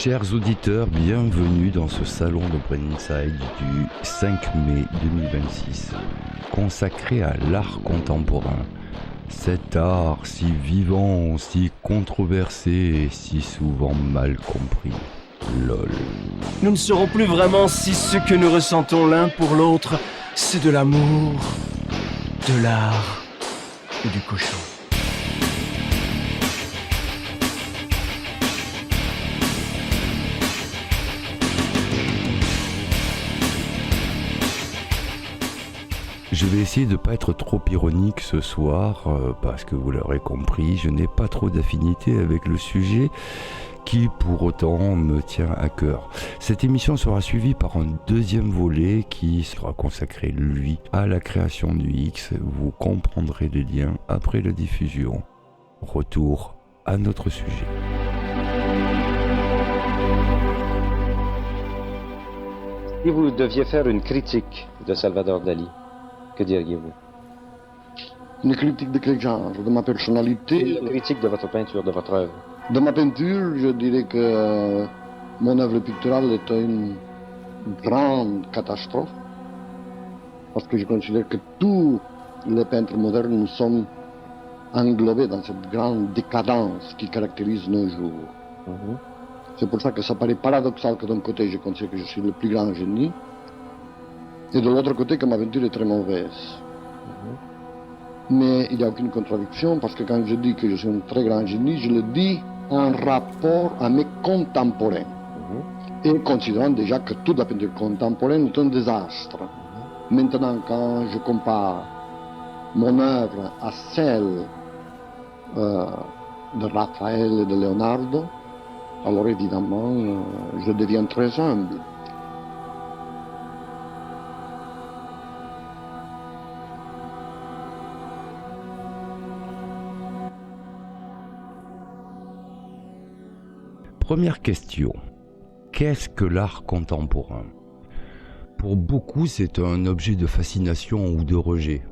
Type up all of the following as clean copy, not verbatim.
Chers auditeurs, bienvenue dans ce salon de Brainside du 5 mai 2026, consacré à l'art contemporain. Cet art si vivant, si controversé et si souvent mal compris. LOL. Nous ne saurons plus vraiment si ce que nous ressentons l'un pour l'autre, c'est de l'amour, de l'art ou du cochon. Je vais essayer de ne pas être trop ironique ce soir, parce que vous l'aurez compris, je n'ai pas trop d'affinité avec le sujet qui pour autant me tient à cœur. Cette émission sera suivie par un deuxième volet qui sera consacré, lui, à la création du X. Vous comprendrez les liens après la diffusion. Retour à notre sujet. Si vous deviez faire une critique de Salvador Dali, que diriez-vous? Une critique de quel genre? De ma personnalité? Une critique de votre peinture, de votre œuvre. De ma peinture, je dirais que mon œuvre picturale est une grande catastrophe. Parce que je considère que tous les peintres modernes nous sommes englobés dans cette grande décadence qui caractérise nos jours. C'est pour ça que ça paraît paradoxal que d'un côté je considère que je suis le plus grand génie, et de l'autre côté que ma peinture est très mauvaise. Mais il n'y a aucune contradiction, parce que quand je dis que je suis un très grand génie, je le dis en rapport à mes contemporains. Et considérant déjà que toute la peinture contemporaine est un désastre. Maintenant, quand je compare mon œuvre à celle de Raphaël et de Leonardo, alors évidemment, je deviens très humble. Première question. Qu'est-ce que l'art contemporain ? Pour beaucoup, c'est un objet de fascination ou de rejet.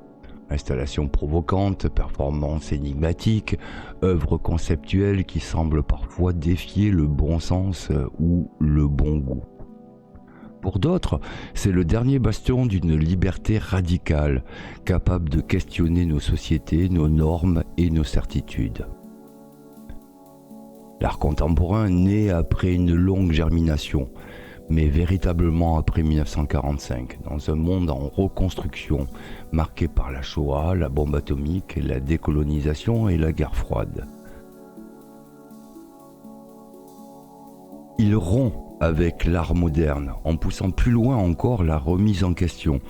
Installation provocante, performance énigmatique, œuvre conceptuelle qui semble parfois défier le bon sens ou le bon goût. Pour d'autres, c'est le dernier bastion d'une liberté radicale, capable de questionner nos sociétés, nos normes et nos certitudes. L'art contemporain naît après une longue germination, mais véritablement après 1945, dans un monde en reconstruction, marqué par la Shoah, la bombe atomique, la décolonisation et la guerre froide. Il rompt avec l'art moderne, en poussant plus loin encore la remise en question.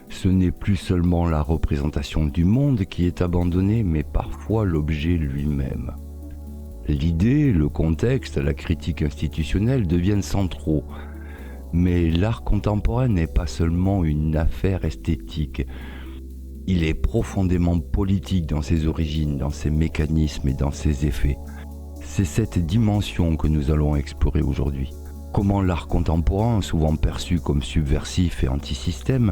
Ce n'est plus seulement la représentation du monde qui est abandonnée, mais parfois l'objet lui-même. L'idée, le contexte, la critique institutionnelle deviennent centraux. Mais l'art contemporain n'est pas seulement une affaire esthétique. Il est profondément politique dans ses origines, dans ses mécanismes et dans ses effets. C'est cette dimension que nous allons explorer aujourd'hui. Comment l'art contemporain, souvent perçu comme subversif et antisystème,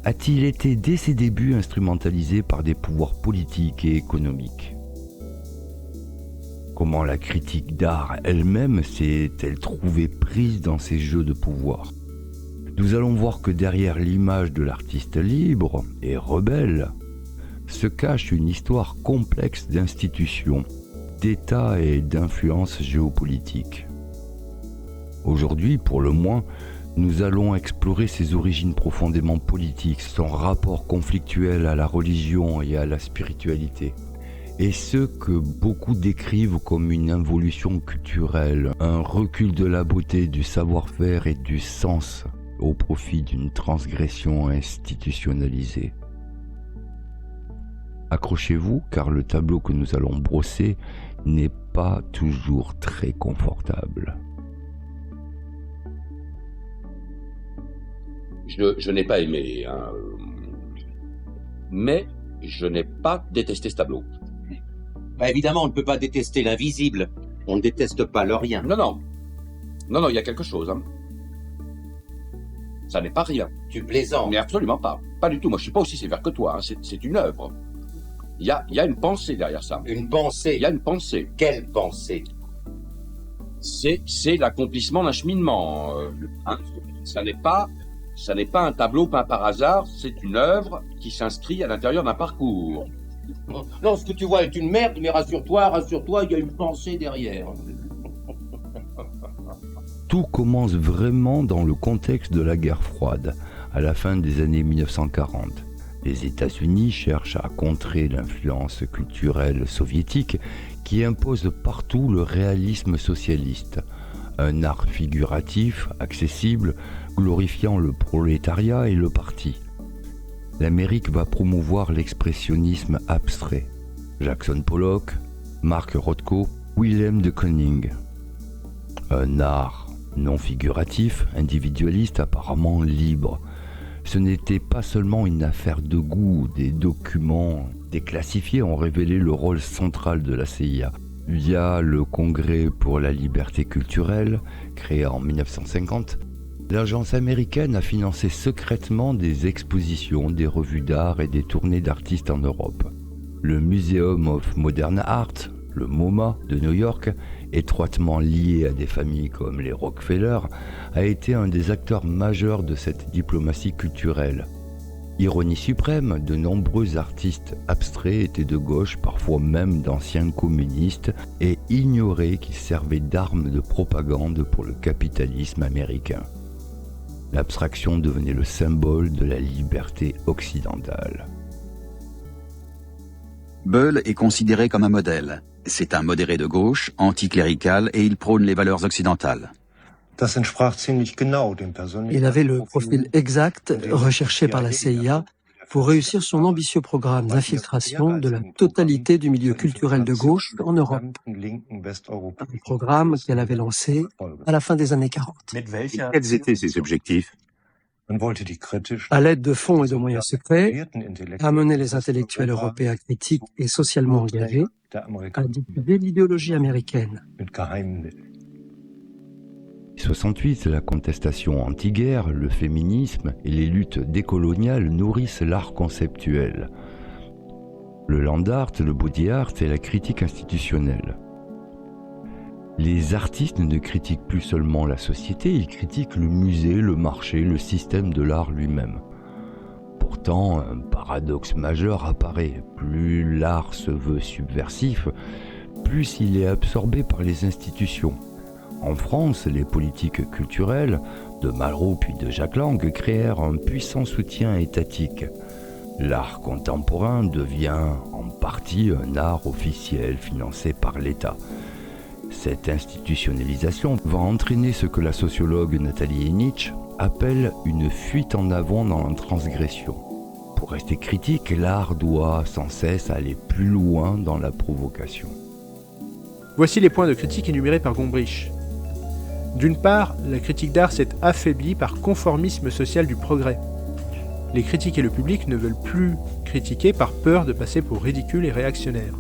a-t-il été dès ses débuts instrumentalisé par des pouvoirs politiques et économiques ? Comment la critique d'art elle-même s'est-elle trouvée prise dans ces jeux de pouvoir ? Nous allons voir que derrière l'image de l'artiste libre et rebelle se cache une histoire complexe d'institutions, d'États et d'influences géopolitiques. Aujourd'hui, pour le moins, nous allons explorer ses origines profondément politiques, son rapport conflictuel à la religion et à la spiritualité. Et ce que beaucoup décrivent comme une involution culturelle, un recul de la beauté, du savoir-faire et du sens au profit d'une transgression institutionnalisée. Accrochez-vous car le tableau que nous allons brosser n'est pas toujours très confortable. Je n'ai pas aimé, mais je n'ai pas détesté ce tableau. Bah évidemment, on ne peut pas détester l'invisible. On ne déteste pas le rien. Non, il y a quelque chose. Ça n'est pas rien. Tu plaisantes. Mais absolument pas. Pas du tout. Moi, je suis pas aussi sévère que toi. C'est une œuvre. Il y a une pensée derrière ça. Une pensée. Il y a une pensée. Quelle pensée? c'est l'accomplissement d'un cheminement. Hein. Ça n'est pas un tableau peint par hasard, c'est une œuvre qui s'inscrit à l'intérieur d'un parcours. Non, ce que tu vois est une merde, mais rassure-toi, il y a une pensée derrière. Tout commence vraiment dans le contexte de la guerre froide, à la fin des années 1940. Les États-Unis cherchent à contrer l'influence culturelle soviétique qui impose partout le réalisme socialiste, un art figuratif, accessible, glorifiant le prolétariat et le parti. L'Amérique va promouvoir l'expressionnisme abstrait. Jackson Pollock, Mark Rothko, Willem de Kooning. Un art non figuratif, individualiste, apparemment libre. Ce n'était pas seulement une affaire de goût, des documents déclassifiés ont révélé le rôle central de la CIA. Via le Congrès pour la liberté culturelle, créé en 1950, l'agence américaine a financé secrètement des expositions, des revues d'art et des tournées d'artistes en Europe. Le Museum of Modern Art, le MoMA de New York, étroitement lié à des familles comme les Rockefeller, a été un des acteurs majeurs de cette diplomatie culturelle. Ironie suprême, de nombreux artistes abstraits étaient de gauche, parfois même d'anciens communistes, et ignoraient qu'ils servaient d'armes de propagande pour le capitalisme américain. L'abstraction devenait le symbole de la liberté occidentale. Böll est considéré comme un modèle. C'est un modéré de gauche, anticlérical, et il prône les valeurs occidentales. Il avait le profil exact recherché par la CIA pour réussir son ambitieux programme d'infiltration de la totalité du milieu culturel de gauche en Europe. Un programme qu'elle avait lancé à la fin des années 40. Quels étaient ses objectifs? À l'aide de fonds et de moyens secrets, amener les intellectuels européens critiques et socialement engagés à diffuser l'idéologie américaine. 68, la contestation anti-guerre, le féminisme et les luttes décoloniales nourrissent l'art conceptuel. Le land art, le body art et la critique institutionnelle. Les artistes ne critiquent plus seulement la société, ils critiquent le musée, le marché, le système de l'art lui-même. Pourtant, un paradoxe majeur apparaît. Plus l'art se veut subversif, plus il est absorbé par les institutions. En France, les politiques culturelles, de Malraux puis de Jack Lang, créèrent un puissant soutien étatique. L'art contemporain devient en partie un art officiel financé par l'État. Cette institutionnalisation va entraîner ce que la sociologue Nathalie Henich appelle une fuite en avant dans la transgression. Pour rester critique, l'art doit sans cesse aller plus loin dans la provocation. Voici les points de critique énumérés par Gombrich. D'une part, la critique d'art s'est affaiblie par conformisme social du progrès. Les critiques et le public ne veulent plus critiquer par peur de passer pour ridicules et réactionnaires.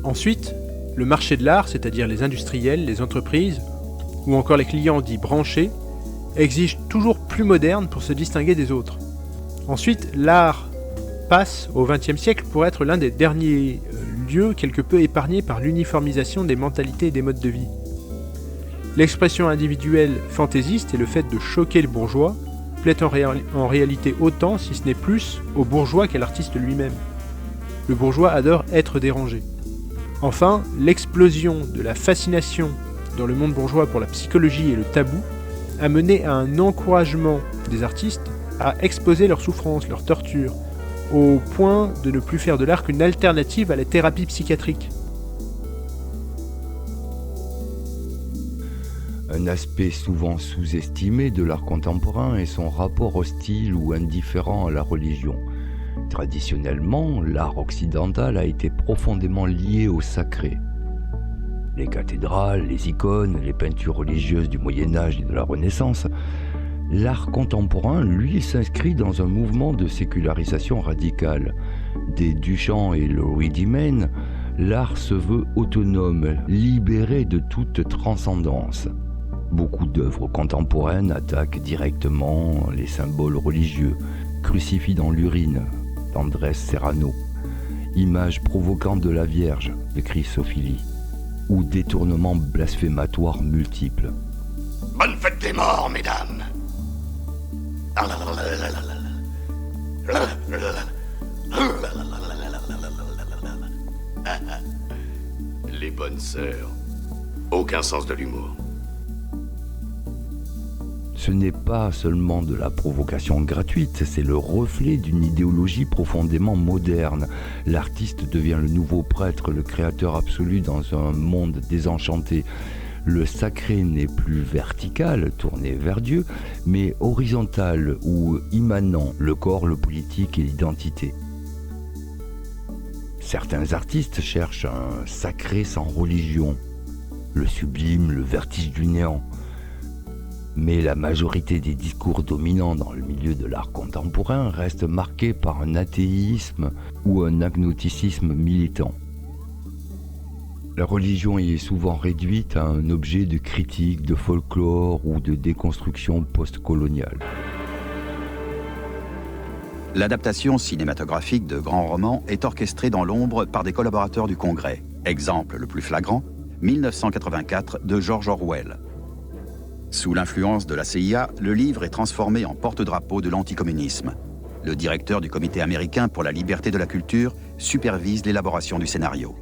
Ensuite, le marché de l'art, c'est-à-dire les industriels, les entreprises, ou encore les clients dits branchés, exigent toujours plus moderne pour se distinguer des autres. Ensuite, l'art passe au XXe siècle pour être l'un des derniers lieux quelque peu épargnés par l'uniformisation des mentalités et des modes de vie. L'expression individuelle fantaisiste et le fait de choquer le bourgeois plaît en réalité autant, si ce n'est plus, au bourgeois qu'à l'artiste lui-même. Le bourgeois adore être dérangé. Enfin, l'explosion de la fascination dans le monde bourgeois pour la psychologie et le tabou a mené à un encouragement des artistes à exposer leurs souffrances, leurs tortures, au point de ne plus faire de l'art qu'une alternative à la thérapie psychiatrique. Un aspect souvent sous-estimé de l'art contemporain est son rapport hostile ou indifférent à la religion. Traditionnellement, l'art occidental a été profondément lié au sacré. Les cathédrales, les icônes, les peintures religieuses du Moyen-Âge et de la Renaissance, l'art contemporain, lui, s'inscrit dans un mouvement de sécularisation radicale. Dès Duchamp et Louis Dimène, l'art se veut autonome, libéré de toute transcendance. Beaucoup d'œuvres contemporaines attaquent directement les symboles religieux, crucifix dans l'urine, d'Andrés Serrano, images provocantes de la Vierge, de Chrysophili. ou détournements blasphématoires multiples. Bonne fête des morts, mesdames. Les bonnes sœurs. Aucun sens de l'humour. Ce n'est pas seulement de la provocation gratuite, c'est le reflet d'une idéologie profondément moderne. L'artiste devient le nouveau prêtre, le créateur absolu dans un monde désenchanté. Le sacré n'est plus vertical, tourné vers Dieu, mais horizontal ou immanent, le corps, le politique et l'identité. Certains artistes cherchent un sacré sans religion, le sublime, le vertige du néant. Mais la majorité des discours dominants dans le milieu de l'art contemporain reste marquée par un athéisme ou un agnosticisme militant. La religion y est souvent réduite à un objet de critique, de folklore ou de déconstruction post-coloniale. L'adaptation cinématographique de grands romans est orchestrée dans l'ombre par des collaborateurs du Congrès. Exemple le plus flagrant, 1984 de George Orwell. Sous l'influence de la CIA, le livre est transformé en porte-drapeau de l'anticommunisme. Le directeur du Comité américain pour la liberté de la culture supervise l'élaboration du scénario.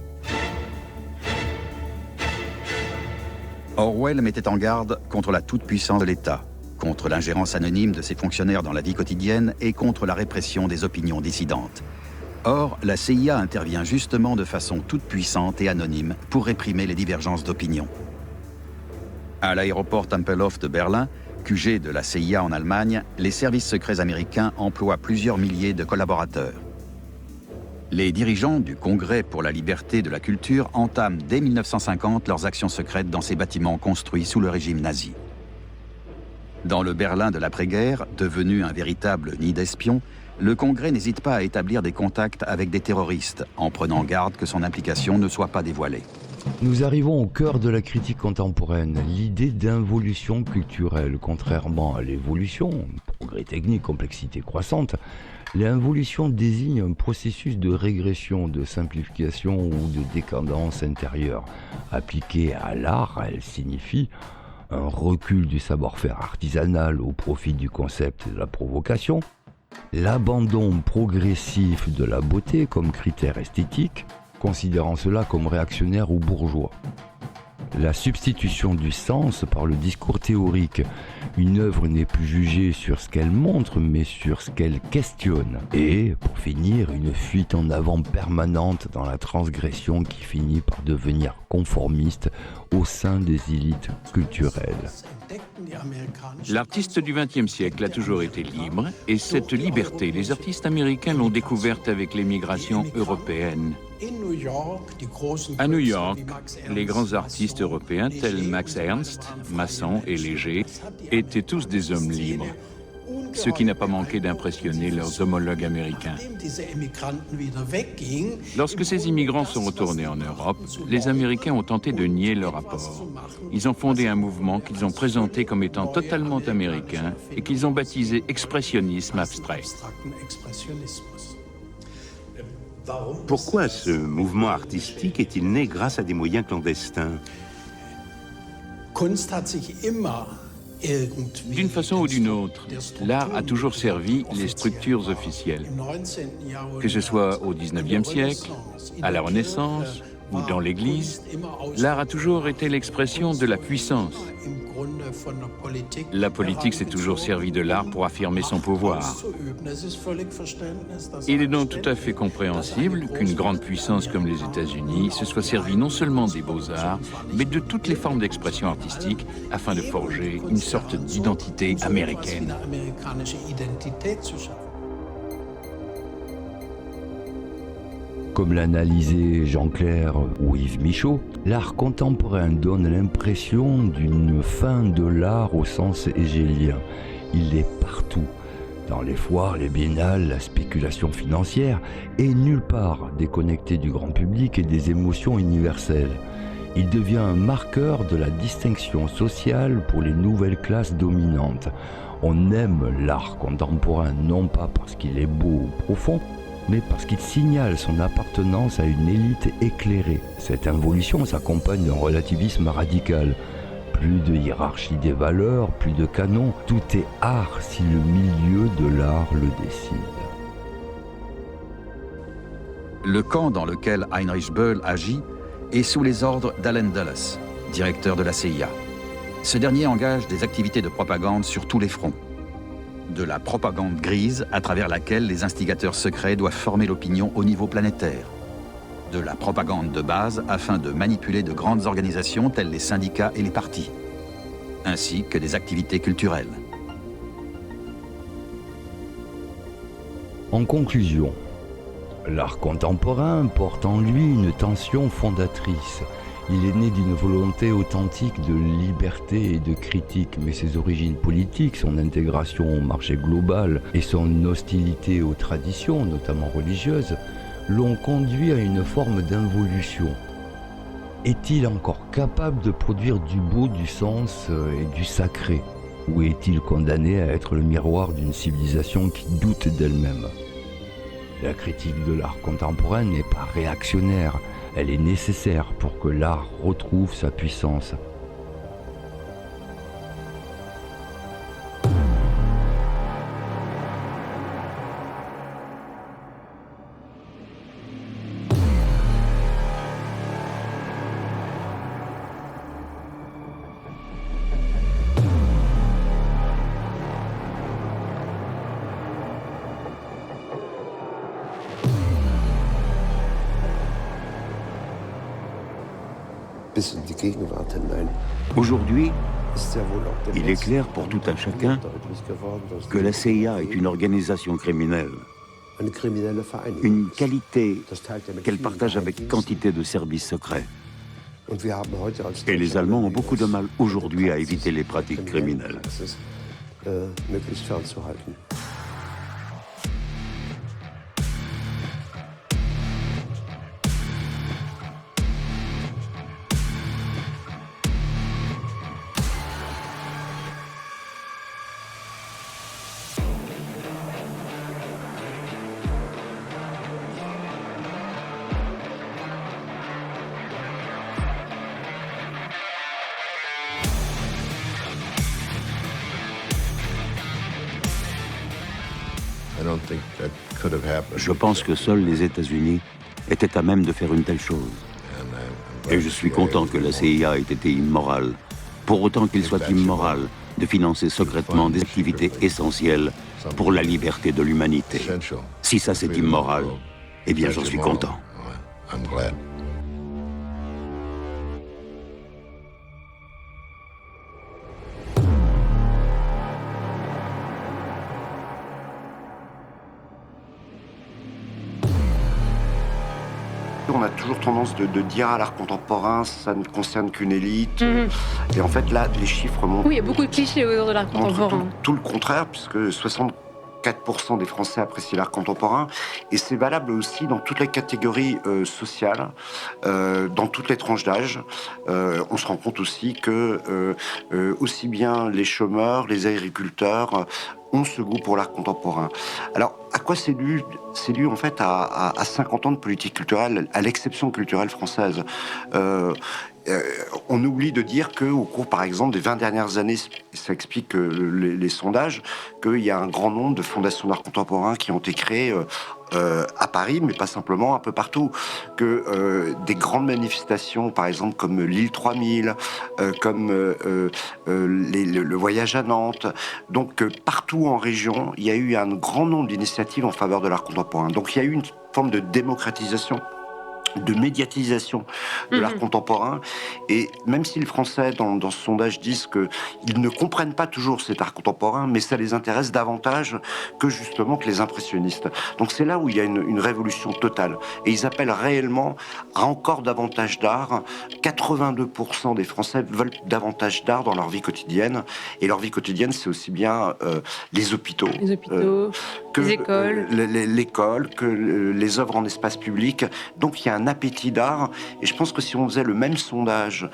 Orwell mettait en garde contre la toute-puissance de l'État, contre l'ingérence anonyme de ses fonctionnaires dans la vie quotidienne et contre la répression des opinions dissidentes. Or, la CIA intervient justement de façon toute puissante et anonyme pour réprimer les divergences d'opinion. À l'aéroport Tempelhof de Berlin, QG de la CIA en Allemagne, les services secrets américains emploient plusieurs milliers de collaborateurs. Les dirigeants du Congrès pour la liberté de la culture entament dès 1950 leurs actions secrètes dans ces bâtiments construits sous le régime nazi. Dans le Berlin de l'après-guerre, devenu un véritable nid d'espions, le Congrès n'hésite pas à établir des contacts avec des terroristes, en prenant garde que son implication ne soit pas dévoilée. Nous arrivons au cœur de la critique contemporaine, l'idée d'involution culturelle. Contrairement à l'évolution, progrès technique, complexité croissante, l'involution désigne un processus de régression, de simplification ou de décadence intérieure. Appliquée à l'art, elle signifie un recul du savoir-faire artisanal au profit du concept de la provocation, l'abandon progressif de la beauté comme critère esthétique, considérant cela comme réactionnaire ou bourgeois. La substitution du sens par le discours théorique. Une œuvre n'est plus jugée sur ce qu'elle montre, mais sur ce qu'elle questionne. Et, pour finir, une fuite en avant permanente dans la transgression qui finit par devenir conformiste au sein des élites culturelles. L'artiste du XXe siècle a toujours été libre, et cette liberté, les artistes américains l'ont découverte avec l'émigration européenne. À New York, les grands artistes européens tels Max Ernst, Masson et Léger étaient tous des hommes libres, ce qui n'a pas manqué d'impressionner leurs homologues américains. Lorsque ces immigrants sont retournés en Europe, les Américains ont tenté de nier leur apport. Ils ont fondé un mouvement qu'ils ont présenté comme étant totalement américain et qu'ils ont baptisé expressionnisme abstrait. Pourquoi ce mouvement artistique est-il né grâce à des moyens clandestins? D'une façon ou d'une autre, l'art a toujours servi les structures officielles. Que ce soit au XIXe siècle, à la Renaissance ou dans l'Église, l'art a toujours été l'expression de la puissance. La politique s'est toujours servi de l'art pour affirmer son pouvoir. Il est donc tout à fait compréhensible qu'une grande puissance comme les États-Unis se soit servie non seulement des beaux-arts, mais de toutes les formes d'expression artistique afin de forger une sorte d'identité américaine. Comme l'analysait Jean Clair ou Yves Michaud, l'art contemporain donne l'impression d'une fin de l'art au sens hégélien. Il est partout, dans les foires, les biennales, la spéculation financière, et nulle part déconnecté du grand public et des émotions universelles. Il devient un marqueur de la distinction sociale pour les nouvelles classes dominantes. On aime l'art contemporain non pas parce qu'il est beau ou profond, mais parce qu'il signale son appartenance à une élite éclairée. Cette involution s'accompagne d'un relativisme radical. Plus de hiérarchie des valeurs, plus de canon, tout est art si le milieu de l'art le décide. Le camp dans lequel Heinrich Böll agit est sous les ordres d'Allen Dulles, directeur de la CIA. Ce dernier engage des activités de propagande sur tous les fronts. De la propagande grise à travers laquelle les instigateurs secrets doivent former l'opinion au niveau planétaire. De la propagande de base afin de manipuler de grandes organisations telles les syndicats et les partis, ainsi que des activités culturelles. En conclusion, l'art contemporain porte en lui une tension fondatrice. Il est né d'une volonté authentique de liberté et de critique, mais ses origines politiques, son intégration au marché global et son hostilité aux traditions, notamment religieuses, l'ont conduit à une forme d'involution. Est-il encore capable de produire du beau, du sens et du sacré? Ou est-il condamné à être le miroir d'une civilisation qui doute d'elle-même? La critique de l'art contemporain n'est pas réactionnaire, elle est nécessaire pour que l'art retrouve sa puissance. Aujourd'hui, il est clair pour tout un chacun que la CIA est une organisation criminelle. Une qualité qu'elle partage avec quantité de services secrets. Et les Allemands ont beaucoup de mal aujourd'hui à éviter les pratiques criminelles. Je pense que seuls les États-Unis étaient à même de faire une telle chose. Et je suis content que la CIA ait été immorale, pour autant qu'il soit immoral de financer secrètement des activités essentielles pour la liberté de l'humanité. Si ça c'est immoral, eh bien j'en suis content. On a toujours tendance de dire à l'art contemporain, ça ne concerne qu'une élite. Et en fait, là, les chiffres montrent... Oui, il y a beaucoup de clichés autour de l'art contemporain. Tout le contraire, puisque 64% des Français apprécient l'art contemporain. Et c'est valable aussi dans toutes les catégories sociales, dans toutes les tranches d'âge. On se rend compte aussi que aussi bien les chômeurs, les agriculteurs... ont ce goût pour l'art contemporain. Alors, à quoi c'est dû? C'est dû en fait à 50 ans de politique culturelle, à l'exception culturelle française. On oublie de dire qu'au cours, par exemple, des 20 dernières années, ça explique les sondages, qu'il y a un grand nombre de fondations d'art contemporain qui ont été créées à Paris, mais pas simplement, un peu partout. Que des grandes manifestations, par exemple, comme l'île 3000, comme le voyage à Nantes, donc partout en région, il y a eu un grand nombre d'initiatives en faveur de l'art contemporain. Donc il y a eu une forme de démocratisation, de médiatisation de l'art contemporain. Et même si les Français, dans ce sondage, disent qu'ils ne comprennent pas toujours cet art contemporain, mais ça les intéresse davantage que justement que les impressionnistes. Donc c'est là où il y a une révolution totale. Et ils appellent réellement à encore davantage d'art. 82% des Français veulent davantage d'art dans leur vie quotidienne. Et leur vie quotidienne, c'est aussi bien les hôpitaux, que les écoles, l'école, que les œuvres en espace public. Donc il y a un appétit d'art. Et je pense que si on faisait le même sondage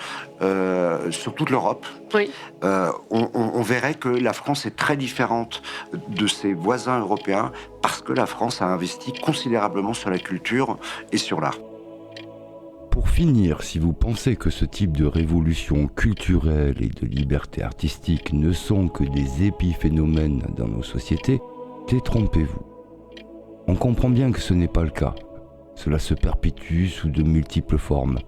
sur toute l'Europe, Oui. on verrait que la France est très différente de ses voisins européens parce que la France a investi considérablement sur la culture et sur l'art. Pour finir, si vous pensez que ce type de révolution culturelle et de liberté artistique ne sont que des épiphénomènes dans nos sociétés, détrompez-vous. On comprend bien que ce n'est pas le cas. Cela se perpétue sous de multiples formes,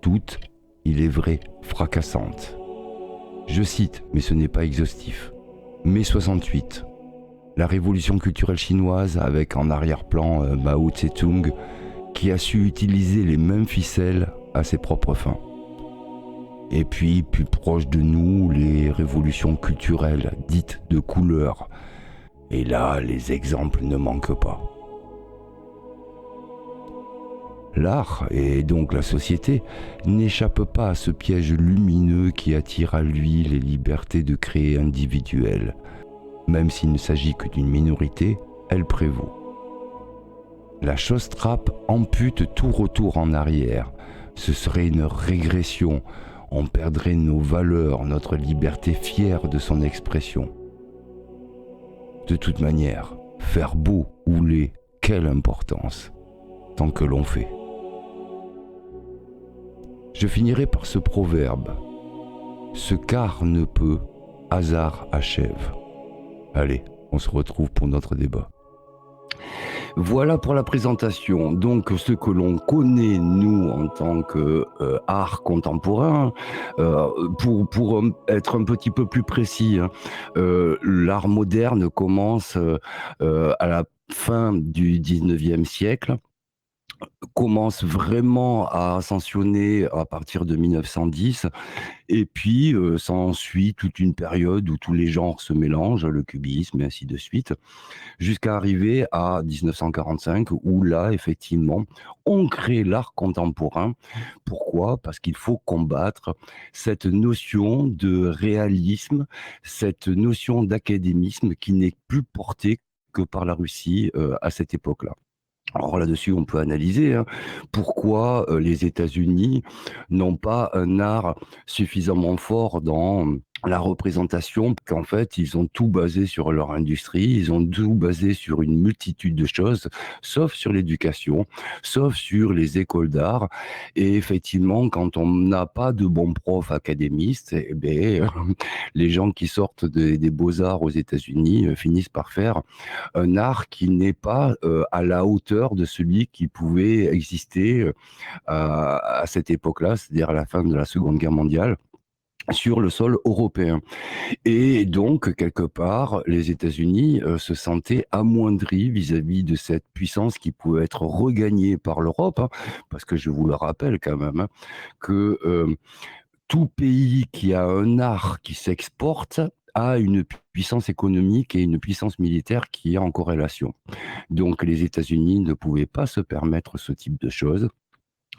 toutes, il est vrai, fracassantes. Je cite, mais ce n'est pas exhaustif. Mai 68, la révolution culturelle chinoise avec en arrière-plan Mao Tse-tung, qui a su utiliser les mêmes ficelles à ses propres fins. Et puis, plus proche de nous, les révolutions culturelles dites de couleur. Et là, les exemples ne manquent pas. L'art, et donc la société, n'échappe pas à ce piège lumineux qui attire à lui les libertés de créer individuelles. Même s'il ne s'agit que d'une minorité, elle prévaut. La chose-trappe ampute tout retour en arrière. Ce serait une régression. On perdrait nos valeurs, notre liberté fière de son expression. De toute manière, faire beau ou laid, quelle importance, tant que l'on fait. Je finirai par ce proverbe. Ce qu'art ne peut, hasard achève. Allez, on se retrouve pour notre débat. Voilà pour la présentation. Donc, ce que l'on connaît, nous, en tant qu'art contemporain, pour être un petit peu plus précis, l'art moderne commence à la fin du 19e siècle, commence vraiment à ascensionner à partir de 1910, et puis s'ensuit toute une période où tous les genres se mélangent, le cubisme et ainsi de suite, jusqu'à arriver à 1945, où là, effectivement, on crée l'art contemporain. Pourquoi ? Parce qu'il faut combattre cette notion de réalisme, cette notion d'académisme qui n'est plus portée que par la Russie à cette époque-là. Alors là-dessus, on peut analyser pourquoi les États-Unis n'ont pas un art suffisamment fort dans la représentation, qu'en fait, ils ont tout basé sur leur industrie, ils ont tout basé sur une multitude de choses, sauf sur l'éducation, sauf sur les écoles d'art. Et effectivement, quand on n'a pas de bons profs académistes, eh bien, les gens qui sortent des beaux-arts aux États-Unis finissent par faire un art qui n'est pas à la hauteur de celui qui pouvait exister à cette époque-là, c'est-à-dire à la fin de la Seconde Guerre mondiale, sur le sol européen. Et donc, quelque part, les États-Unis se sentaient amoindris vis-à-vis de cette puissance qui pouvait être regagnée par l'Europe, parce que je vous le rappelle quand même, que tout pays qui a un art qui s'exporte a une puissance économique et une puissance militaire qui est en corrélation. Donc, les États-Unis ne pouvaient pas se permettre ce type de choses.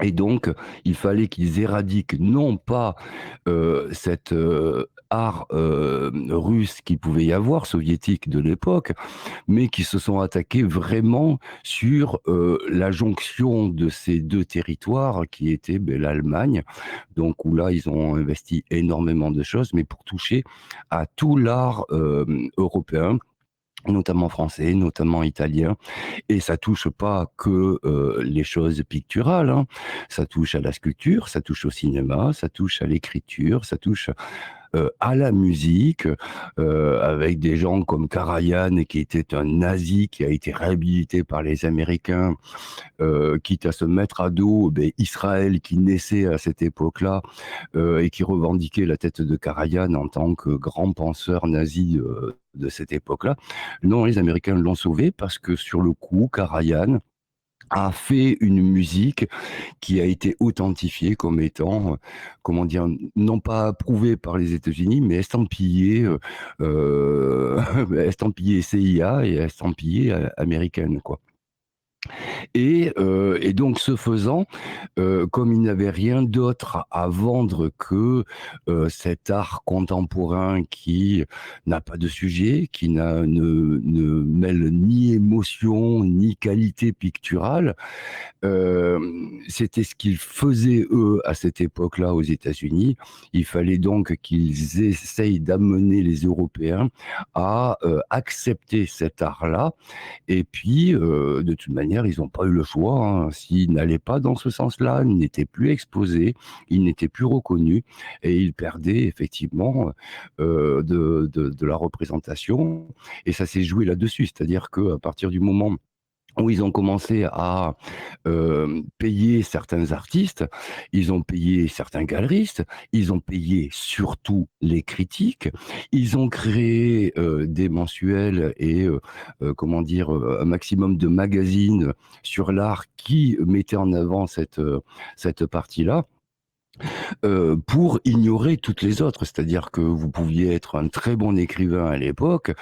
Et donc, il fallait qu'ils éradiquent non pas cet art russe qu'il pouvait y avoir, soviétique de l'époque, mais qui se sont attaqués vraiment sur la jonction de ces deux territoires qui étaient l'Allemagne, donc où là, ils ont investi énormément de choses, mais pour toucher à tout l'art européen, notamment français, notamment italien, et ça touche pas que les choses picturales, ça touche à la sculpture, ça touche au cinéma, ça touche à l'écriture, ça touche à la musique, avec des gens comme Karajan, qui était un nazi, qui a été réhabilité par les Américains, quitte à se mettre à dos Israël, qui naissait à cette époque-là, et qui revendiquait la tête de Karajan en tant que grand penseur nazi de cette époque-là. Non, les Américains l'ont sauvé parce que sur le coup, Karajan a fait une musique qui a été authentifiée comme étant, comment dire, non pas approuvée par les États-Unis, mais estampillée CIA et estampillée américaine, quoi. Et donc, ce faisant, comme il n'avait rien d'autre à vendre que cet art contemporain qui n'a pas de sujet, qui ne mêle ni émotion, ni qualité picturale, c'était ce qu'ils faisaient, eux, à cette époque-là, aux États-Unis. Il fallait donc qu'ils essayent d'amener les Européens à accepter cet art-là. Et puis, de toute manière, ils n'ont pas eu le choix, hein. S'ils n'allaient pas dans ce sens-là, ils n'étaient plus exposés, ils n'étaient plus reconnus et ils perdaient effectivement de la représentation. Et ça s'est joué là-dessus, c'est-à-dire qu'à partir du moment où ils ont commencé à payer certains artistes, ils ont payé certains galeristes, ils ont payé surtout les critiques, ils ont créé des mensuels et comment dire, un maximum de magazines sur l'art qui mettaient en avant cette partie-là. Pour ignorer toutes les autres. C'est-à-dire que vous pouviez être un très bon écrivain à l'époque,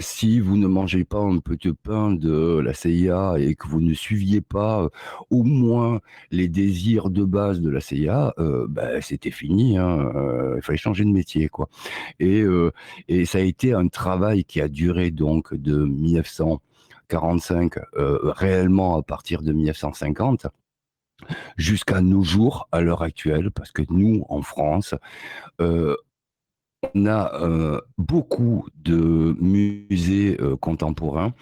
si vous ne mangez pas un peu de pain de la CIA et que vous ne suiviez pas au moins les désirs de base de la CIA, c'était fini, hein, il fallait changer de métier, quoi. Et ça a été un travail qui a duré donc de 1945, réellement à partir de 1950, jusqu'à nos jours, à l'heure actuelle, parce que nous, en France, on a beaucoup de musées contemporains.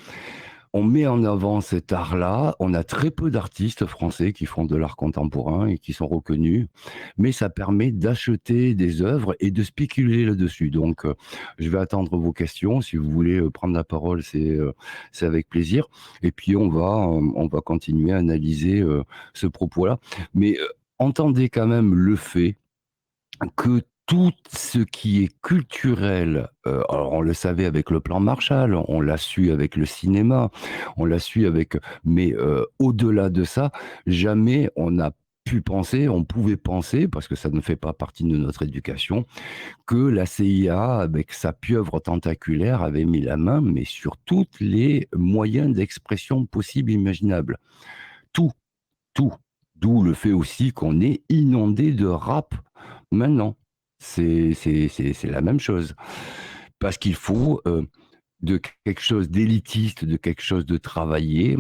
On met en avant cet art-là. On a très peu d'artistes français qui font de l'art contemporain et qui sont reconnus, mais ça permet d'acheter des œuvres et de spéculer là-dessus. Donc, je vais attendre vos questions. Si vous voulez prendre la parole, c'est avec plaisir. Et puis, on va continuer à analyser ce propos-là. Mais entendez quand même le fait que tout ce qui est culturel, alors on le savait avec le plan Marshall, on l'a su avec le cinéma, on l'a su avec, mais au-delà de ça, jamais on n'a pu penser, on pouvait penser, parce que ça ne fait pas partie de notre éducation, que la CIA, avec sa pieuvre tentaculaire, avait mis la main, mais sur tous les moyens d'expression possibles, imaginables. Tout, tout. D'où le fait aussi qu'on est inondé de rap maintenant. C'est la même chose. Parce qu'il faut de quelque chose d'élitiste, de quelque chose de travaillé,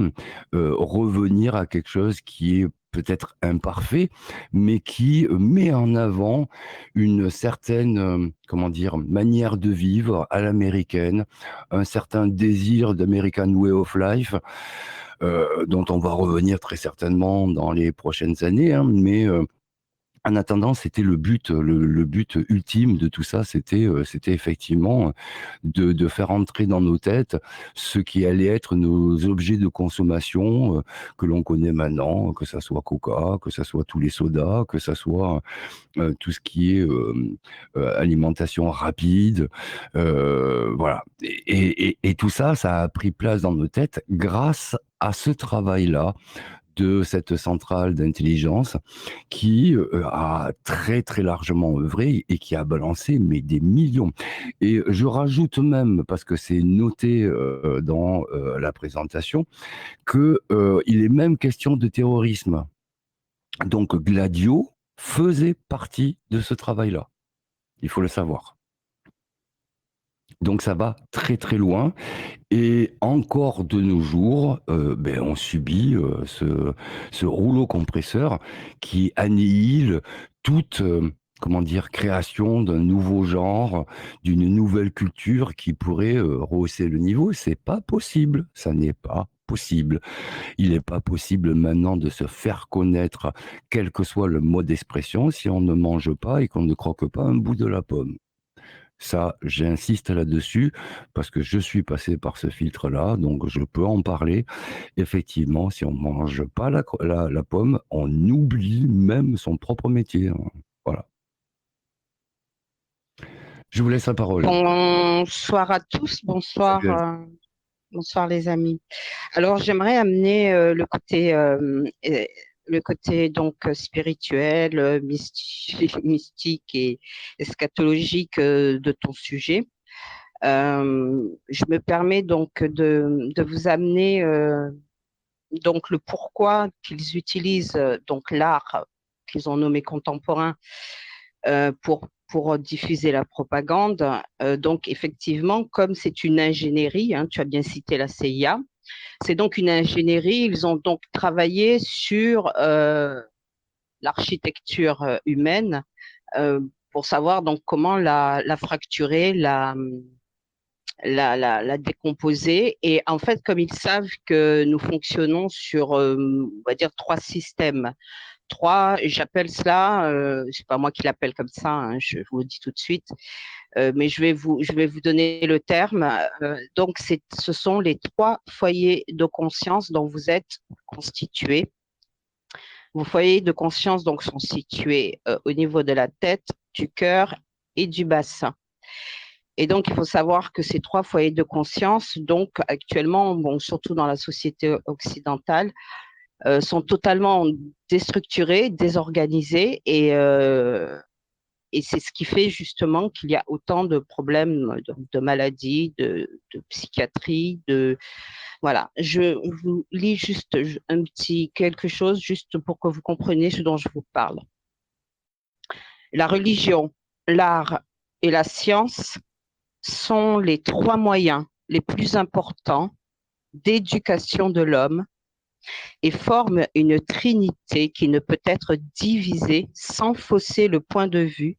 revenir à quelque chose qui est peut-être imparfait, mais qui met en avant une certaine, comment dire, manière de vivre à l'américaine, un certain désir d'American Way of Life, dont on va revenir très certainement dans les prochaines années, hein, mais en attendant, c'était le but, le but ultime de tout ça, c'était effectivement de faire entrer dans nos têtes ce qui allait être nos objets de consommation que l'on connaît maintenant, que ça soit Coca, que ça soit tous les sodas, que ça soit tout ce qui est alimentation rapide, voilà. Et tout ça, ça a pris place dans nos têtes grâce à ce travail-là de cette centrale d'intelligence qui a très très largement œuvré et qui a balancé mais des millions. Et je rajoute même, parce que c'est noté dans la présentation, que il est même question de terrorisme. Donc Gladio faisait partie de ce travail-là. Il faut le savoir. Donc ça va très très loin et encore de nos jours, on subit ce rouleau compresseur qui annihile toute comment dire, création d'un nouveau genre, d'une nouvelle culture qui pourrait rehausser le niveau. C'est pas possible, ça n'est pas possible. Il n'est pas possible maintenant de se faire connaître, quel que soit le mode d'expression, si on ne mange pas et qu'on ne croque pas un bout de la pomme. Ça, j'insiste là-dessus parce que je suis passé par ce filtre-là, donc je peux en parler. Effectivement, si on ne mange pas la pomme, on oublie même son propre métier, hein. Voilà. Je vous laisse la parole. Bonsoir à tous, bonsoir, bonsoir les amis. Alors j'aimerais amener le côté donc spirituel, mystique et eschatologique de ton sujet. Je me permets donc de vous amener donc le pourquoi qu'ils utilisent donc l'art qu'ils ont nommé contemporain pour diffuser la propagande. Donc effectivement, comme c'est une ingénierie, hein, tu as bien cité la CIA, c'est donc une ingénierie. Ils ont donc travaillé sur l'architecture humaine pour savoir donc comment la fracturer, la décomposer. Et en fait, comme ils savent que nous fonctionnons sur, on va dire, 3 systèmes. J'appelle cela, c'est pas moi qui l'appelle comme ça, hein, je vous le dis tout de suite, mais je vais vous donner le terme. Donc, ce sont les 3 foyers de conscience dont vous êtes constitués. Vos foyers de conscience donc sont situés au niveau de la tête, du cœur et du bassin. Et donc, il faut savoir que ces 3 foyers de conscience, donc actuellement, bon, surtout dans la société occidentale, sont totalement déstructurés, désorganisés, et c'est ce qui fait justement qu'il y a autant de problèmes de maladies, de psychiatrie, voilà. Je vous lis juste un petit quelque chose, juste pour que vous compreniez ce dont je vous parle. La religion, l'art et la science sont les 3 moyens les plus importants d'éducation de l'homme et forment une trinité qui ne peut être divisée sans fausser le point de vue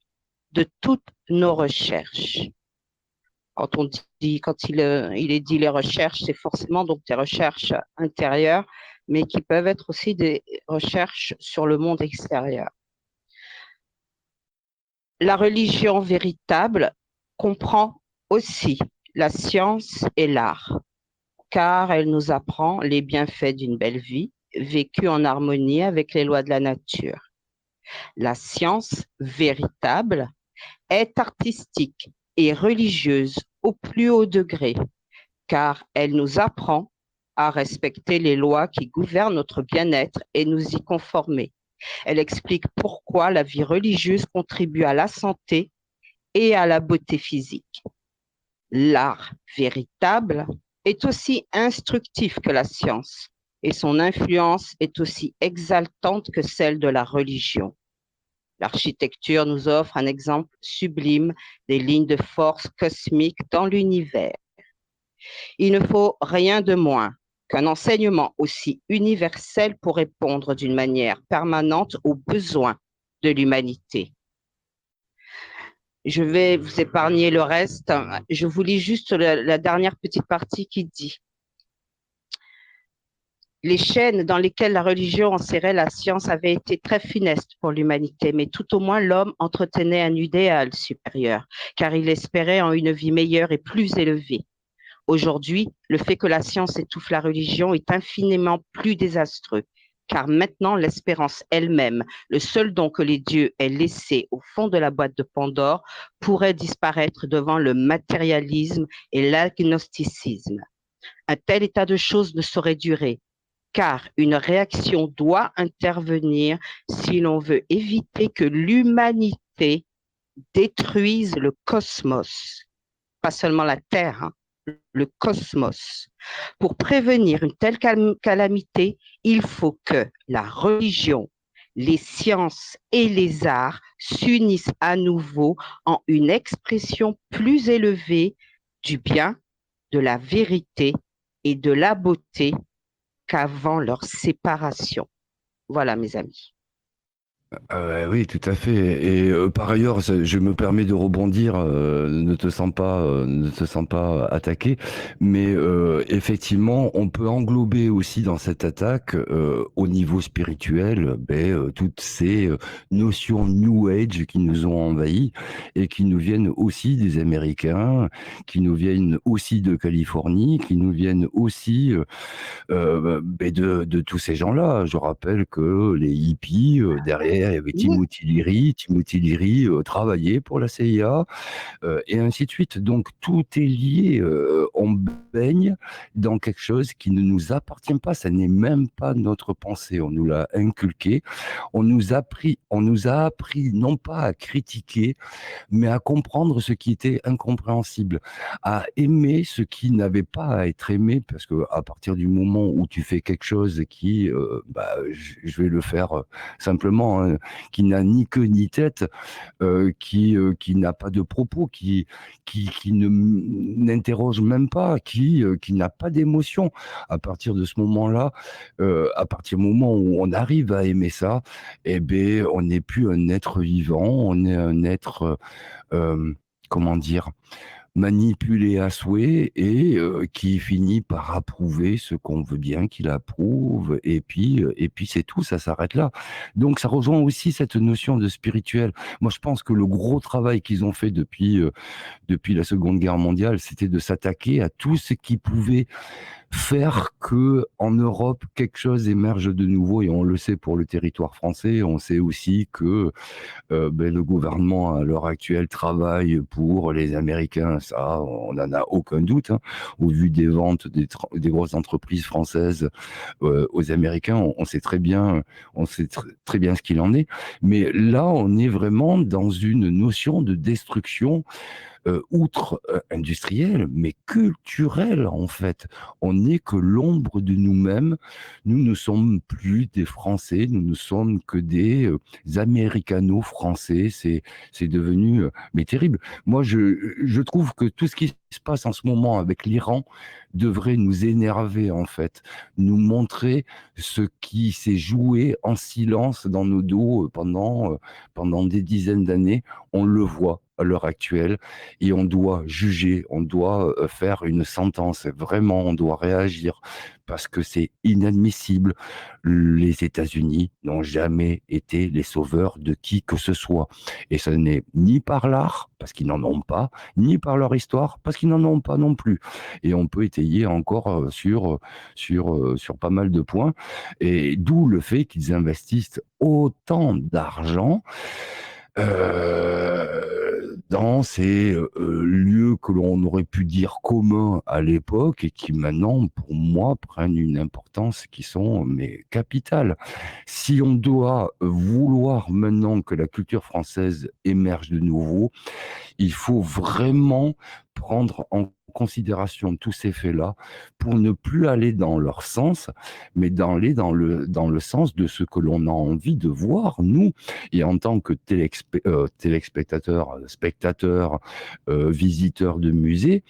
de toutes nos recherches. Quand il est dit les recherches, c'est forcément donc des recherches intérieures, mais qui peuvent être aussi des recherches sur le monde extérieur. La religion véritable comprend aussi la science et l'art, car elle nous apprend les bienfaits d'une belle vie, vécue en harmonie avec les lois de la nature. La science véritable est artistique et religieuse au plus haut degré, car elle nous apprend à respecter les lois qui gouvernent notre bien-être et nous y conformer. Elle explique pourquoi la vie religieuse contribue à la santé et à la beauté physique. L'art véritable est aussi instructif que la science et son influence est aussi exaltante que celle de la religion. L'architecture nous offre un exemple sublime des lignes de force cosmiques dans l'univers. Il ne faut rien de moins qu'un enseignement aussi universel pour répondre d'une manière permanente aux besoins de l'humanité. Je vais vous épargner le reste. Je vous lis juste la dernière petite partie qui dit: les chaînes dans lesquelles la religion enserrait la science avaient été très funestes pour l'humanité, mais tout au moins l'homme entretenait un idéal supérieur, car il espérait en une vie meilleure et plus élevée. Aujourd'hui, le fait que la science étouffe la religion est infiniment plus désastreux, car maintenant l'espérance elle-même, le seul don que les dieux aient laissé au fond de la boîte de Pandore, pourrait disparaître devant le matérialisme et l'agnosticisme. Un tel état de choses ne saurait durer, car une réaction doit intervenir si l'on veut éviter que l'humanité détruise le cosmos, pas seulement la Terre, hein, le cosmos. Pour prévenir une telle calamité, il faut que la religion, les sciences et les arts s'unissent à nouveau en une expression plus élevée du bien, de la vérité et de la beauté qu'avant leur séparation. Voilà, mes amis. Oui, tout à fait. Et par ailleurs, je me permets de rebondir. Ne te sens pas attaqué, mais effectivement, on peut englober aussi dans cette attaque, au niveau spirituel, toutes ces notions New Age qui nous ont envahis et qui nous viennent aussi des Américains, qui nous viennent aussi de Californie, qui nous viennent aussi de tous ces gens-là. Je rappelle que les hippies derrière et avec Timothy Leary travaillait pour la CIA, et ainsi de suite. Donc tout est lié, on baigne dans quelque chose qui ne nous appartient pas, ça n'est même pas notre pensée, on nous l'a inculqué, on nous a appris non pas à critiquer, mais à comprendre ce qui était incompréhensible, à aimer ce qui n'avait pas à être aimé, parce que à partir du moment où tu fais quelque chose qui, je vais le faire simplement, hein, qui n'a ni queue ni tête, qui n'a pas de propos, qui n'interroge même pas, qui n'a pas d'émotion. À partir de ce moment-là, à partir du moment où on arrive à aimer ça, eh ben, on n'est plus un être vivant, on est un être, comment dire, manipulé à souhait et qui finit par approuver ce qu'on veut bien qu'il approuve, et puis c'est tout, ça s'arrête là. Donc ça rejoint aussi cette notion de spirituel. Moi, je pense que le gros travail qu'ils ont fait depuis la Seconde Guerre mondiale, c'était de s'attaquer à tout ce qui pouvait faire que en Europe quelque chose émerge de nouveau, et on le sait pour le territoire français, on sait aussi que le gouvernement à l'heure actuelle travaille pour les Américains, ça on n'en a aucun doute, hein. Au vu des ventes des grosses entreprises françaises aux Américains, on sait très bien, très bien ce qu'il en est, mais là on est vraiment dans une notion de destruction, outre industrielle, mais culturelle en fait. On n'est que l'ombre de nous-mêmes. Nous ne sommes plus des Français, nous ne sommes que des Américano-Français. C'est devenu mais terrible. Moi, je trouve que tout ce qui se passe en ce moment avec l'Iran devrait nous énerver en fait, nous montrer ce qui s'est joué en silence dans nos dos pendant des dizaines d'années. On le voit à l'heure actuelle, et on doit juger, on doit faire une sentence. Vraiment, on doit réagir parce que c'est inadmissible. Les États-Unis n'ont jamais été les sauveurs de qui que ce soit. Et ce n'est ni par l'art, parce qu'ils n'en ont pas, ni par leur histoire, parce qu'ils n'en ont pas non plus. Et on peut étayer encore sur pas mal de points. Et d'où le fait qu'ils investissent autant d'argent dans ces lieux que l'on aurait pu dire communs à l'époque, et qui maintenant, pour moi, prennent une importance qui sont mais capitales. Si on doit vouloir maintenant que la culture française émerge de nouveau, il faut vraiment prendre en considération tous ces faits-là pour ne plus aller dans leur sens, mais aller dans le sens de ce que l'on a envie de voir, nous. Et en tant que téléspectateurs, spectateurs, visiteurs de musées,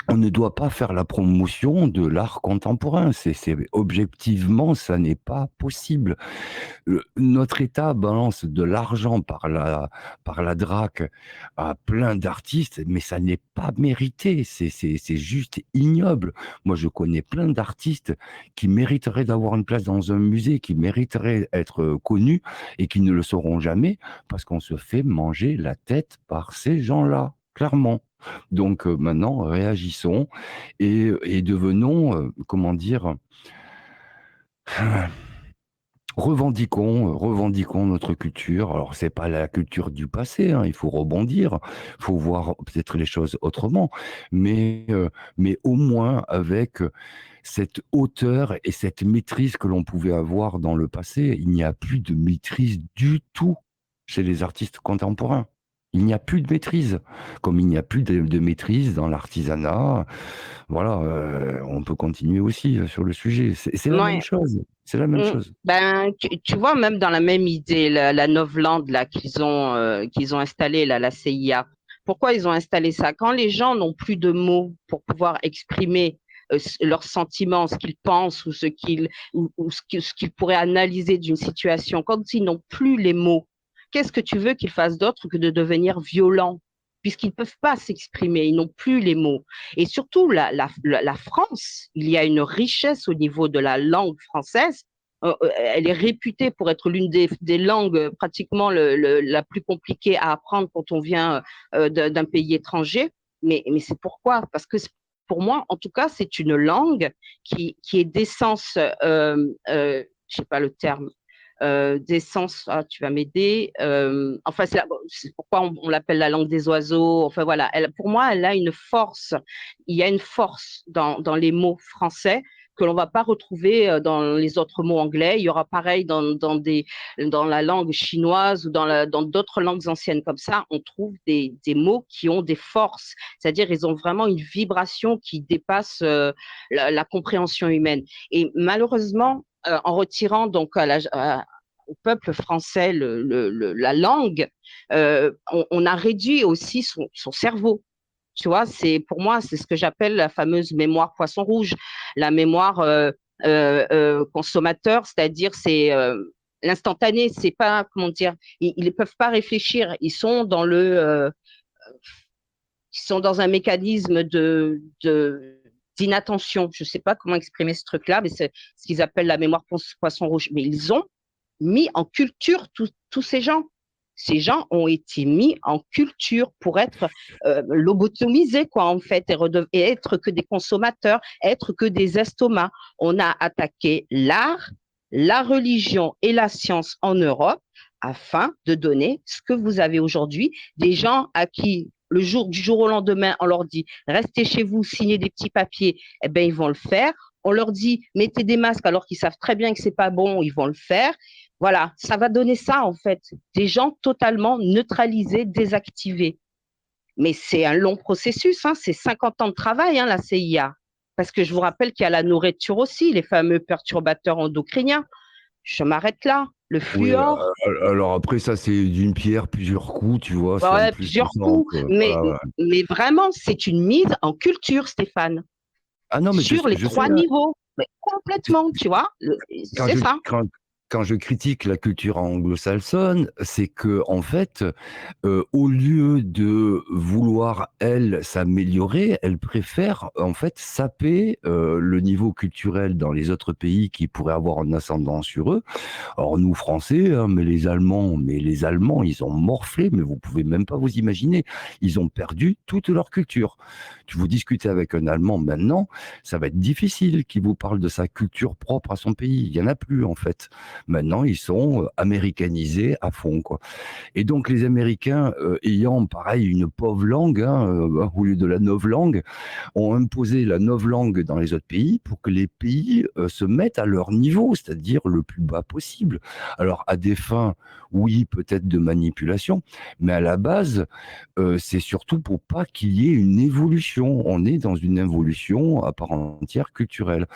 on ne doit pas faire la promotion de l'art contemporain. Objectivement, ça n'est pas possible. Notre État balance de l'argent par la DRAC à plein d'artistes, mais ça n'est pas mérité. C'est juste ignoble. Moi, je connais plein d'artistes qui mériteraient d'avoir une place dans un musée, qui mériteraient d'être connus et qui ne le seront jamais parce qu'on se fait manger la tête par ces gens-là, clairement. Donc maintenant, réagissons et devenons, comment dire, revendiquons notre culture. Alors, c'est pas la culture du passé, hein, il faut rebondir, il faut voir peut-être les choses autrement, mais au moins avec cette hauteur et cette maîtrise que l'on pouvait avoir dans le passé. Il n'y a plus de maîtrise du tout chez les artistes contemporains. Il n'y a plus de maîtrise, comme il n'y a plus de maîtrise dans l'artisanat. Voilà, on peut continuer aussi sur le sujet. C'est la même chose. C'est la même chose. Ben, tu vois, même dans la même idée, la Novland là qu'ils ont installée, là, la CIA. Pourquoi ils ont installé ça? Quand les gens n'ont plus de mots pour pouvoir exprimer leurs sentiments, ce qu'ils pensent ou ce qu'ils pourraient analyser d'une situation, quand ils n'ont plus les mots, qu'est-ce que tu veux qu'ils fassent d'autre que de devenir violents? Puisqu'ils ne peuvent pas s'exprimer, ils n'ont plus les mots. Et surtout, la France, il y a une richesse au niveau de la langue française. Elle est réputée pour être l'une des langues pratiquement la plus compliquée à apprendre quand on vient d'un pays étranger. Mais c'est pourquoi? Parce que pour moi, en tout cas, c'est une langue qui est d'essence, je ne sais pas le terme, d'essence, ah, tu vas m'aider. Enfin, c'est pourquoi on l'appelle la langue des oiseaux. Enfin voilà, pour moi, elle a une force. Il y a une force dans les mots français que l'on va pas retrouver dans les autres mots anglais. Il y aura pareil dans la langue chinoise ou dans d'autres langues anciennes comme ça. On trouve des mots qui ont des forces, c'est-à-dire ils ont vraiment une vibration qui dépasse la compréhension humaine. Et malheureusement, en retirant donc au peuple français la langue, on a réduit aussi son cerveau. Tu vois, pour moi, c'est ce que j'appelle la fameuse mémoire poisson rouge, la mémoire consommateur, c'est-à-dire c'est l'instantané, c'est pas, comment dire, ils ne peuvent pas réfléchir, ils sont dans un mécanisme d'inattention. Je ne sais pas comment exprimer ce truc-là, mais c'est ce qu'ils appellent la mémoire poisson rouge. Mais ils ont mis en culture tous ces gens. Ces gens ont été mis en culture pour être lobotomisés, quoi, en fait, et être que des consommateurs, être que des estomacs. On a attaqué l'art, la religion et la science en Europe afin de donner ce que vous avez aujourd'hui, des gens à qui du jour au lendemain, on leur dit restez chez vous, signez des petits papiers, eh ben ils vont le faire. On leur dit mettez des masques alors qu'ils savent très bien que c'est pas bon, ils vont le faire. Voilà, ça va donner ça en fait, des gens totalement neutralisés, désactivés. Mais c'est un long processus, hein, c'est 50 ans de travail, hein, la CIA. Parce que je vous rappelle qu'il y a la nourriture aussi, les fameux perturbateurs endocriniens. Je m'arrête là. Le fluor. Oui, alors après, ça, c'est d'une pierre plusieurs coups, tu vois. Ouais, plusieurs coups. Mais vraiment, c'est une mise en culture, Stéphane. Ah non, mais sur les trois niveaux. Mais complètement, tu vois. C'est ça. Quand je critique la culture anglo-saxonne, c'est que en fait, au lieu de vouloir elle s'améliorer, elle préfère en fait saper le niveau culturel dans les autres pays qui pourraient avoir un ascendant sur eux. Alors nous Français, hein, mais les Allemands, ils ont morflé, mais vous pouvez même pas vous imaginer. Ils ont perdu toute leur culture. Tu vous discutez avec un Allemand maintenant, ça va être difficile qu'il vous parle de sa culture propre à son pays. Il y en a plus en fait. Maintenant, ils sont américanisés à fond, quoi. Et donc, les Américains, ayant, pareil, une pauvre langue, hein, au lieu de la novlangue, ont imposé la novlangue dans les autres pays pour que les pays se mettent à leur niveau, c'est-à-dire le plus bas possible. Alors, à des fins, oui, peut-être de manipulation, mais à la base, c'est surtout pour pas qu'il y ait une évolution. On est dans une évolution à part entière culturelle.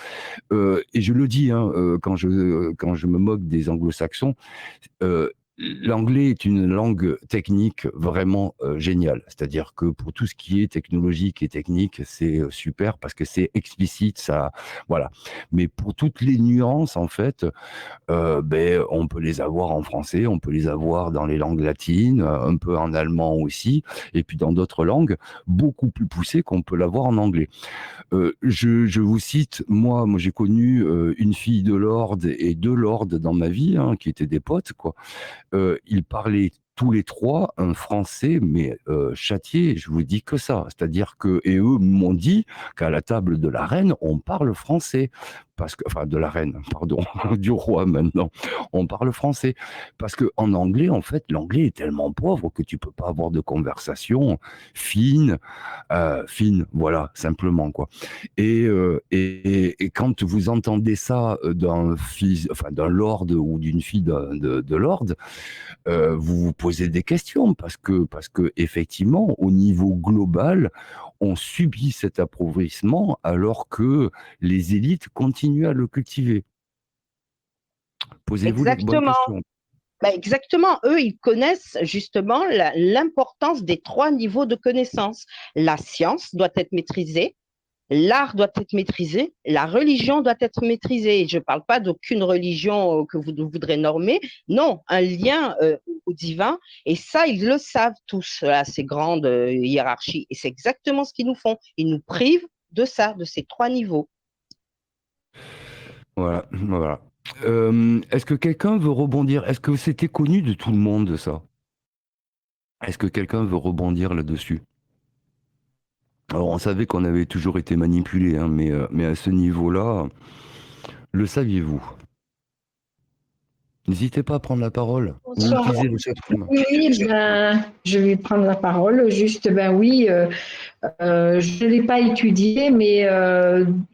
Et je le dis, hein, quand je me moque des anglo-saxons, l'anglais est une langue technique vraiment géniale. C'est-à-dire que pour tout ce qui est technologique et technique, c'est super parce que c'est explicite, ça, voilà. Mais pour toutes les nuances, en fait, on peut les avoir en français, on peut les avoir dans les langues latines, un peu en allemand aussi, et puis dans d'autres langues beaucoup plus poussées qu'on peut l'avoir en anglais. Je vous cite, moi j'ai connu une fille de lord et deux lords dans ma vie, hein, qui étaient des potes, quoi. Ils parlaient tous les trois un français, mais châtié, je vous dis que ça. C'est-à-dire que, et eux m'ont dit qu'à la table de la reine, on parle français. Enfin, de la reine, pardon, du roi maintenant, on parle français. Parce qu'en anglais, en fait, l'anglais est tellement pauvre que tu peux pas avoir de conversation fine, voilà, simplement, quoi. Et quand vous entendez ça d'un lord ou d'une fille de lord, vous vous posez des questions parce que effectivement, au niveau global, on subit cet appauvrissement alors que les élites continuent à le cultiver. Posez-vous les bonnes questions. Exactement. Eux, ils connaissent justement l'importance des trois niveaux de connaissance. La science doit être maîtrisée, l'art doit être maîtrisé, la religion doit être maîtrisée. Je ne parle pas d'aucune religion que vous voudrez normer, non, un lien au divin. Et ça, ils le savent tous, ces grandes hiérarchies. Et c'est exactement ce qu'ils nous font. Ils nous privent de ça, de ces trois niveaux. Voilà. Est-ce que quelqu'un veut rebondir? Est-ce que c'était connu de tout le monde, ça? Est-ce que quelqu'un veut rebondir là-dessus? Alors, on savait qu'on avait toujours été manipulé, hein, mais à ce niveau-là, le saviez-vous? N'hésitez pas à prendre la parole. Vous Bonsoir. utilisez le chatroom. Oui, ben, je vais prendre la parole. Juste, ben oui, je ne l'ai pas étudié, mais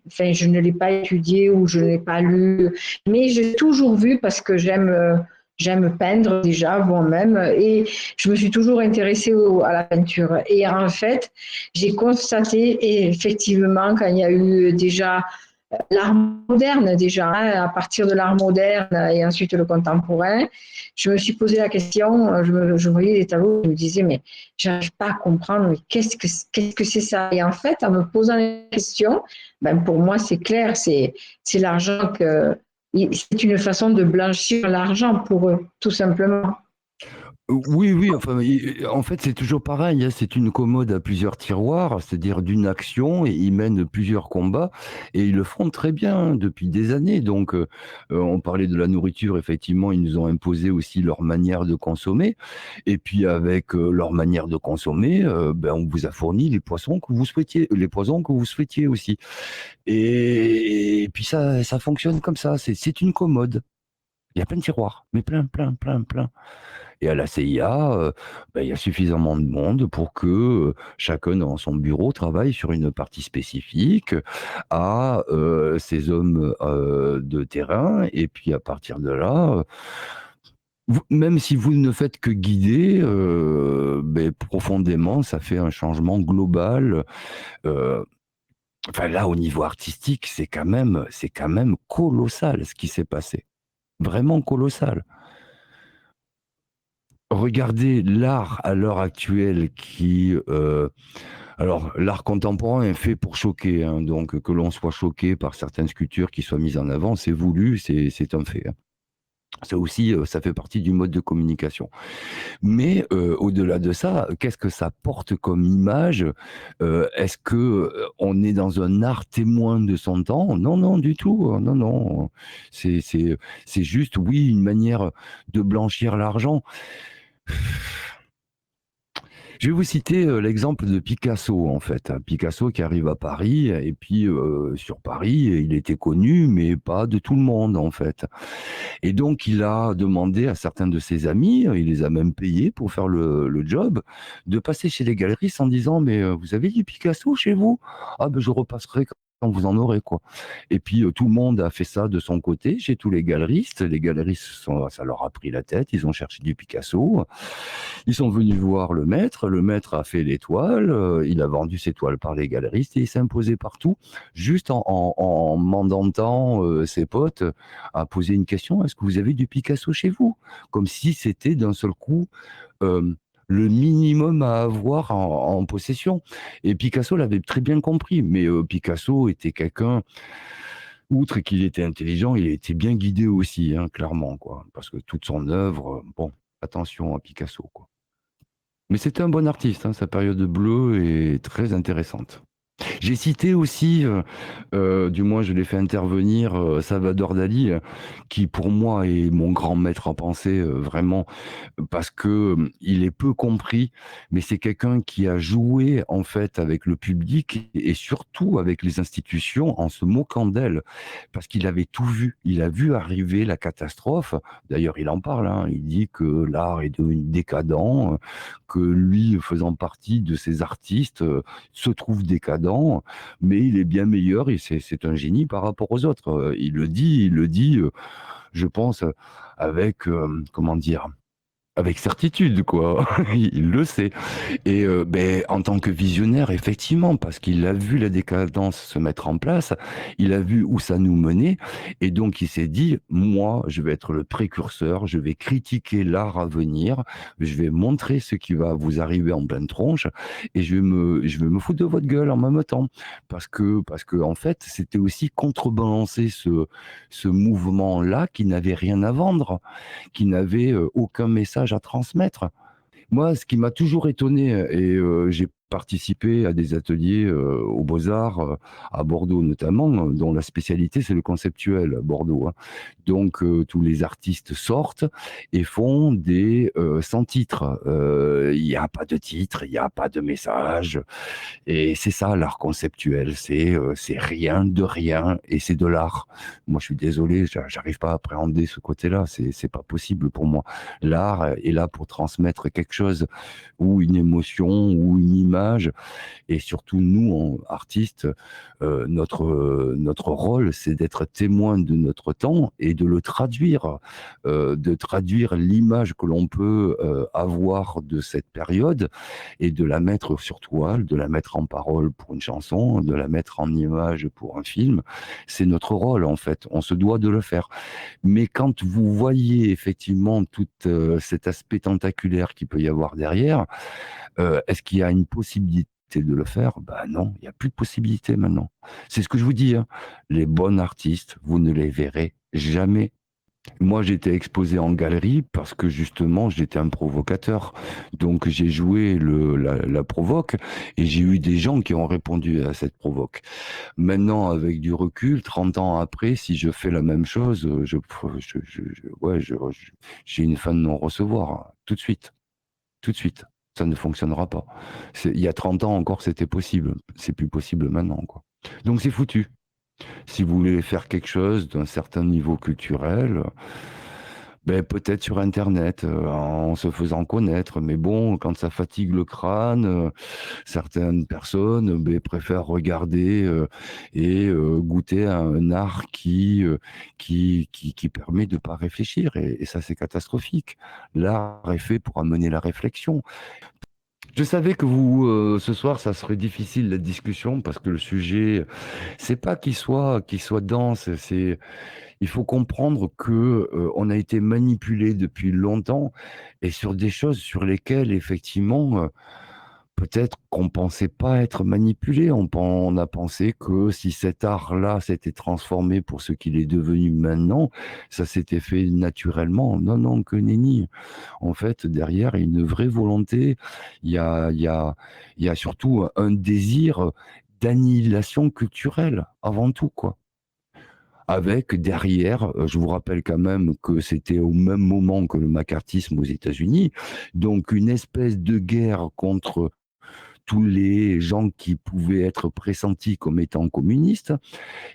enfin, je ne l'ai pas étudié ou je ne l'ai pas lu, mais j'ai toujours vu parce que j'aime peindre déjà moi-même et je me suis toujours intéressée à la peinture. Et en fait, j'ai constaté et effectivement quand il y a eu déjà l'art moderne déjà, hein, à partir de l'art moderne et ensuite le contemporain, je me suis posé la question, je voyais des tableaux, je me disais, mais j'arrive pas à comprendre, mais qu'est-ce que c'est ça? Et en fait, en me posant la question, ben pour moi, c'est clair, c'est l'argent c'est une façon de blanchir l'argent pour eux, tout simplement. Oui, enfin, en fait, c'est toujours pareil, hein, c'est une commode à plusieurs tiroirs, c'est-à-dire d'une action, et ils mènent plusieurs combats, et ils le font très bien depuis des années. Donc, on parlait de la nourriture, effectivement, ils nous ont imposé aussi leur manière de consommer, et puis avec leur manière de consommer, ben, on vous a fourni les poissons que vous souhaitiez, les poisons que vous souhaitiez aussi. Et puis ça fonctionne comme ça, c'est une commode. Il y a plein de tiroirs, mais plein. Et à la CIA, ben, il y a suffisamment de monde pour que chacun dans son bureau travaille sur une partie spécifique à ces hommes de terrain. Et puis à partir de là, même si vous ne faites que guider, ben, profondément, ça fait un changement global. Enfin là, au niveau artistique, c'est quand même colossal ce qui s'est passé. Vraiment colossal. Regardez l'art à l'heure actuelle qui... alors, l'art contemporain est fait pour choquer, hein, donc que l'on soit choqué par certaines sculptures qui soient mises en avant, c'est voulu, c'est un fait. Hein. Ça aussi, ça fait partie du mode de communication. Mais au-delà de ça, qu'est-ce que ça porte comme image? Est-ce que on est dans un art témoin de son temps? Non, du tout. Non. C'est juste, oui, une manière de blanchir l'argent. Je vais vous citer l'exemple de Picasso, en fait. Picasso qui arrive à Paris, et puis sur Paris, il était connu, mais pas de tout le monde, en fait. Et donc, il a demandé à certains de ses amis, il les a même payés pour faire le job, de passer chez les galeristes en disant, mais vous avez du Picasso chez vous? Ah ben je repasserai quand vous en aurez, quoi. Et puis tout le monde a fait ça de son côté, chez tous les galeristes. Les galeristes, ça leur a pris la tête, ils ont cherché du Picasso. Ils sont venus voir le maître a fait les toiles, il a vendu ses toiles par les galeristes et il s'est imposé partout, juste en mandantant ses potes à poser une question, est-ce que vous avez du Picasso chez vous? Comme si c'était d'un seul coup le minimum à avoir en possession. Et Picasso l'avait très bien compris, mais Picasso était quelqu'un, outre qu'il était intelligent, il était bien guidé aussi, hein, clairement, quoi, parce que toute son œuvre, bon, attention à Picasso, quoi. Mais c'était un bon artiste, hein, sa période bleue est très intéressante. J'ai cité aussi, du moins je l'ai fait intervenir, Salvador Dali, qui pour moi est mon grand maître à penser, vraiment, parce que il est peu compris, mais c'est quelqu'un qui a joué en fait avec le public et surtout avec les institutions en se moquant d'elles, parce qu'il avait tout vu. Il a vu arriver la catastrophe. D'ailleurs, il en parle, hein, il dit que l'art est devenu décadent, que lui, faisant partie de ces artistes, se trouve décadent, mais il est bien meilleur et c'est un génie par rapport aux autres. Il le dit, je pense, avec, comment dire, avec certitude, quoi. Il le sait. Et ben, en tant que visionnaire, effectivement, parce qu'il a vu la décadence se mettre en place, il a vu où ça nous menait, et donc il s'est dit, moi, je vais être le précurseur, je vais critiquer l'art à venir, je vais montrer ce qui va vous arriver en pleine tronche, et je vais me foutre de votre gueule en même temps. Parce que en fait, c'était aussi contrebalancer ce mouvement-là qui n'avait rien à vendre, qui n'avait aucun message à transmettre. Moi, ce qui m'a toujours étonné, et j'ai participé à des ateliers aux Beaux-Arts, à Bordeaux notamment, dont la spécialité c'est le conceptuel à Bordeaux. Hein. Donc tous les artistes sortent et font des sans titre. Il n'y a pas de titre, il n'y a pas de message. Et c'est ça l'art conceptuel, c'est rien de rien et c'est de l'art. Moi je suis désolé, j'arrive pas à appréhender ce côté-là, c'est pas possible pour moi. L'art est là pour transmettre quelque chose, ou une émotion, ou une image, et surtout nous, artistes, notre rôle, c'est d'être témoin de notre temps et de de traduire l'image que l'on peut avoir de cette période et de la mettre sur toile, de la mettre en parole pour une chanson, de la mettre en image pour un film. C'est notre rôle en fait, on se doit de le faire. Mais quand vous voyez effectivement tout cet aspect tentaculaire qu'il peut y avoir derrière, est-ce qu'il y a une possibilité de le faire? Ben non, il n'y a plus de possibilité maintenant. C'est ce que je vous dis, hein. Les bons artistes, vous ne les verrez jamais. Moi, j'étais exposé en galerie parce que justement, j'étais un provocateur. Donc, j'ai joué la provoque et j'ai eu des gens qui ont répondu à cette provoque. Maintenant, avec du recul, 30 ans après, si je fais la même chose, j'ai une fin de non-recevoir, hein, tout de suite. Tout de suite. Ça ne fonctionnera pas. Il y a 30 ans encore, c'était possible. C'est plus possible maintenant, quoi. Donc, c'est foutu. Si vous voulez faire quelque chose d'un certain niveau culturel, ben peut-être sur Internet, en se faisant connaître. Mais bon, quand ça fatigue le crâne, certaines personnes préfèrent regarder et goûter à un art qui permet de ne pas réfléchir. Et ça, c'est catastrophique. L'art est fait pour amener la réflexion. Je savais que vous, ce soir, ça serait difficile la discussion parce que le sujet, c'est pas qu'il soit dense, il faut comprendre que on a été manipulé depuis longtemps et sur des choses sur lesquelles effectivement, peut-être qu'on pensait pas être manipulé. On a pensé que si cet art-là s'était transformé pour ce qu'il est devenu maintenant, ça s'était fait naturellement. Non, non, que nenni. En fait, derrière, il y a une vraie volonté. Il y a surtout un désir d'annihilation culturelle, avant tout, quoi. Avec derrière, je vous rappelle quand même que c'était au même moment que le macartisme aux États-Unis, donc une espèce de guerre contre tous les gens qui pouvaient être pressentis comme étant communistes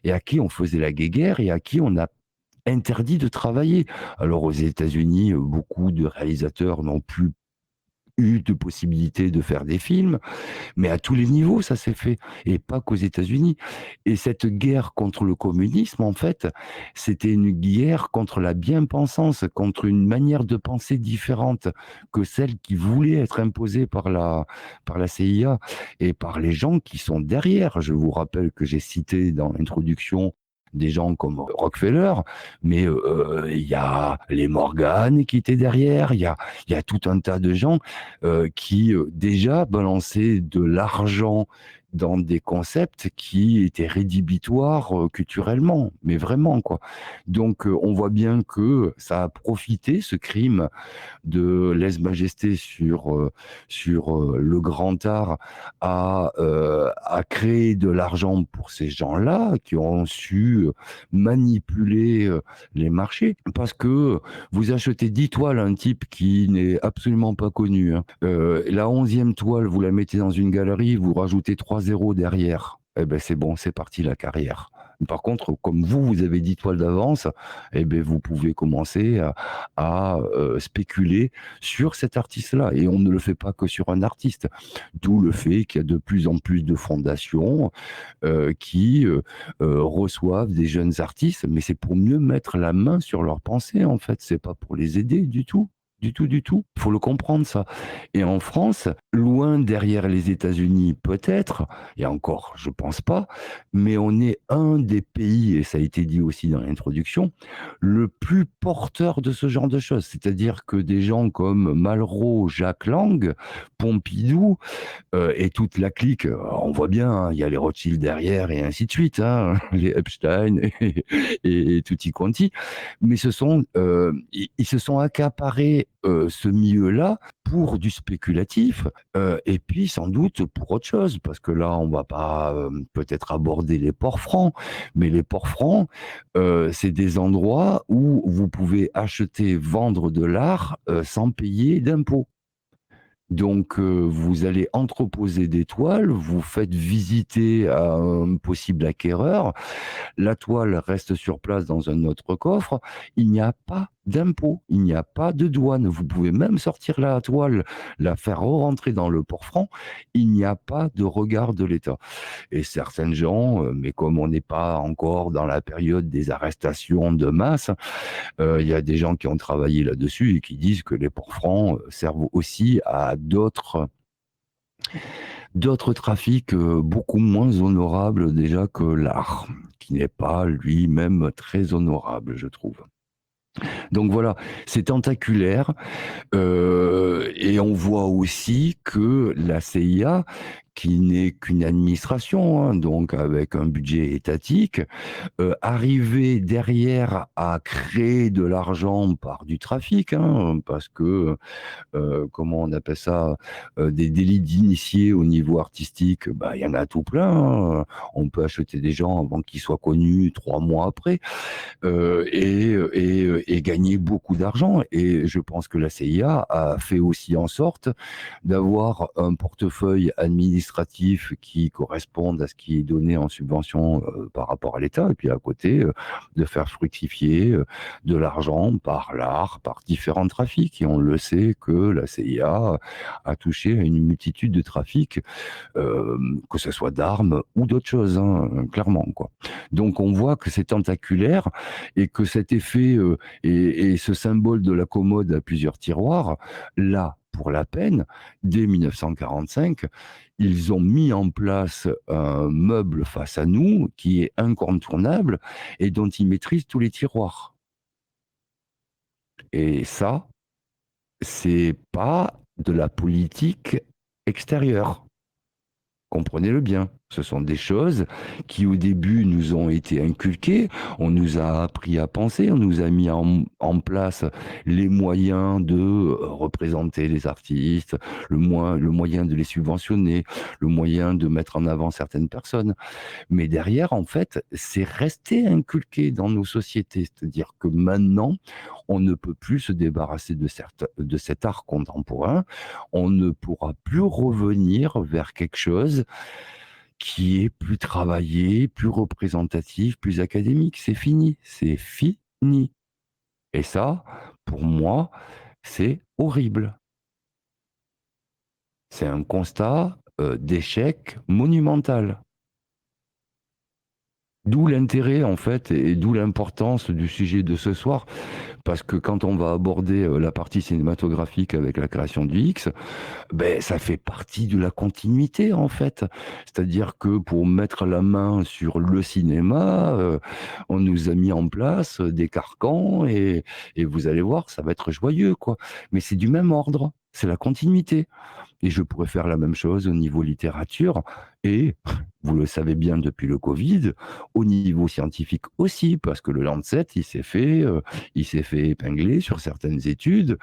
et à qui on faisait la guéguerre et à qui on a interdit de travailler. Alors aux États-Unis, beaucoup de réalisateurs n'ont plus eu de possibilité de faire des films, mais à tous les niveaux ça s'est fait, et pas qu'aux États-Unis. Et cette guerre contre le communisme, en fait, c'était une guerre contre la bien-pensance, contre une manière de penser différente que celle qui voulait être imposée par la CIA et par les gens qui sont derrière. Je vous rappelle que j'ai cité dans l'introduction des gens comme Rockefeller, mais il y a les Morgan qui étaient derrière, il y a tout un tas de gens qui déjà balançaient de l'argent dans des concepts qui étaient rédhibitoires culturellement, mais vraiment, quoi. Donc on voit bien que ça a profité, ce crime de lèse-majesté sur le grand art, à créer de l'argent pour ces gens-là qui ont su manipuler les marchés. Parce que vous achetez 10 toiles à un type qui n'est absolument pas connu, hein. La 11e toile, vous la mettez dans une galerie, vous rajoutez 3 zéros derrière. Eh ben c'est bon, c'est parti la carrière. Par contre, comme vous avez 10 toiles d'avance, eh ben vous pouvez commencer à spéculer sur cet artiste-là. Et on ne le fait pas que sur un artiste. D'où le fait qu'il y a de plus en plus de fondations qui reçoivent des jeunes artistes, mais c'est pour mieux mettre la main sur leur pensée, en fait. C'est pas pour les aider du tout. Du tout, du tout. Il faut le comprendre, ça. Et en France, loin derrière les États-Unis, peut-être, et encore, je pense pas, mais on est un des pays, et ça a été dit aussi dans l'introduction, le plus porteur de ce genre de choses. C'est-à-dire que des gens comme Malraux, Jacques Lang, Pompidou, et toute la clique, on voit bien, hein, il y a les Rothschild derrière, et ainsi de suite, hein, les Epstein, et tutti quanti, mais ils se sont accaparés ce milieu-là pour du spéculatif, et puis sans doute pour autre chose, parce que là, on va pas peut-être aborder les ports francs, mais les ports francs, c'est des endroits où vous pouvez acheter, vendre de l'art sans payer d'impôts. Donc, vous allez entreposer des toiles, vous faites visiter à un possible acquéreur, la toile reste sur place dans un autre coffre, il n'y a pas d'impôt, il n'y a pas de douane. Vous pouvez même sortir la toile, la faire re-rentrer dans le port franc, il n'y a pas de regard de l'État. Et certaines gens, mais comme on n'est pas encore dans la période des arrestations de masse, il y a des gens qui ont travaillé là-dessus et qui disent que les ports francs servent aussi à d'autres trafics beaucoup moins honorables déjà que l'art, qui n'est pas lui-même très honorable, je trouve. Donc voilà, c'est tentaculaire, et on voit aussi que la CIA, qui n'est qu'une administration, hein, donc avec un budget étatique, arriver derrière à créer de l'argent par du trafic, hein, parce que, comment on appelle ça, des délits d'initiés au niveau artistique, bah, il y en a tout plein, hein. On peut acheter des gens avant qu'ils soient connus 3 mois après, et gagner beaucoup d'argent. Et je pense que la CIA a fait aussi en sorte d'avoir un portefeuille administratif qui corresponde à ce qui est donné en subvention par rapport à l'État, et puis à côté, de faire fructifier de l'argent par l'art, par différents trafics. Et on le sait que la CIA a touché à une multitude de trafics, que ce soit d'armes ou d'autres choses, hein, clairement, quoi. Donc on voit que c'est tentaculaire et que cet effet et ce symbole de la commode à plusieurs tiroirs, là, pour la peine, dès 1945, ils ont mis en place un meuble face à nous qui est incontournable et dont ils maîtrisent tous les tiroirs. Et ça, c'est pas de la politique extérieure. Comprenez-le bien, ce sont des choses qui au début nous ont été inculquées, on nous a appris à penser, on nous a mis en place les moyens de représenter les artistes, le moyen de les subventionner, le moyen de mettre en avant certaines personnes. Mais derrière, en fait, c'est resté inculqué dans nos sociétés, c'est-à-dire que maintenant, on ne peut plus se débarrasser de cet art contemporain, on ne pourra plus revenir vers quelque chose qui est plus travaillé, plus représentatif, plus académique. C'est fini, c'est fini. Et ça, pour moi, c'est horrible. C'est un constat d'échec monumental. D'où l'intérêt, en fait, et d'où l'importance du sujet de ce soir, parce que quand on va aborder la partie cinématographique avec la création du X, ben, ça fait partie de la continuité, en fait. C'est-à-dire que pour mettre la main sur le cinéma, on nous a mis en place des carcans, et vous allez voir, ça va être joyeux, quoi. Mais c'est du même ordre, c'est la continuité. Et je pourrais faire la même chose au niveau littérature, et vous le savez bien depuis le Covid, au niveau scientifique aussi, parce que le Lancet, il s'est fait épingler sur certaines études,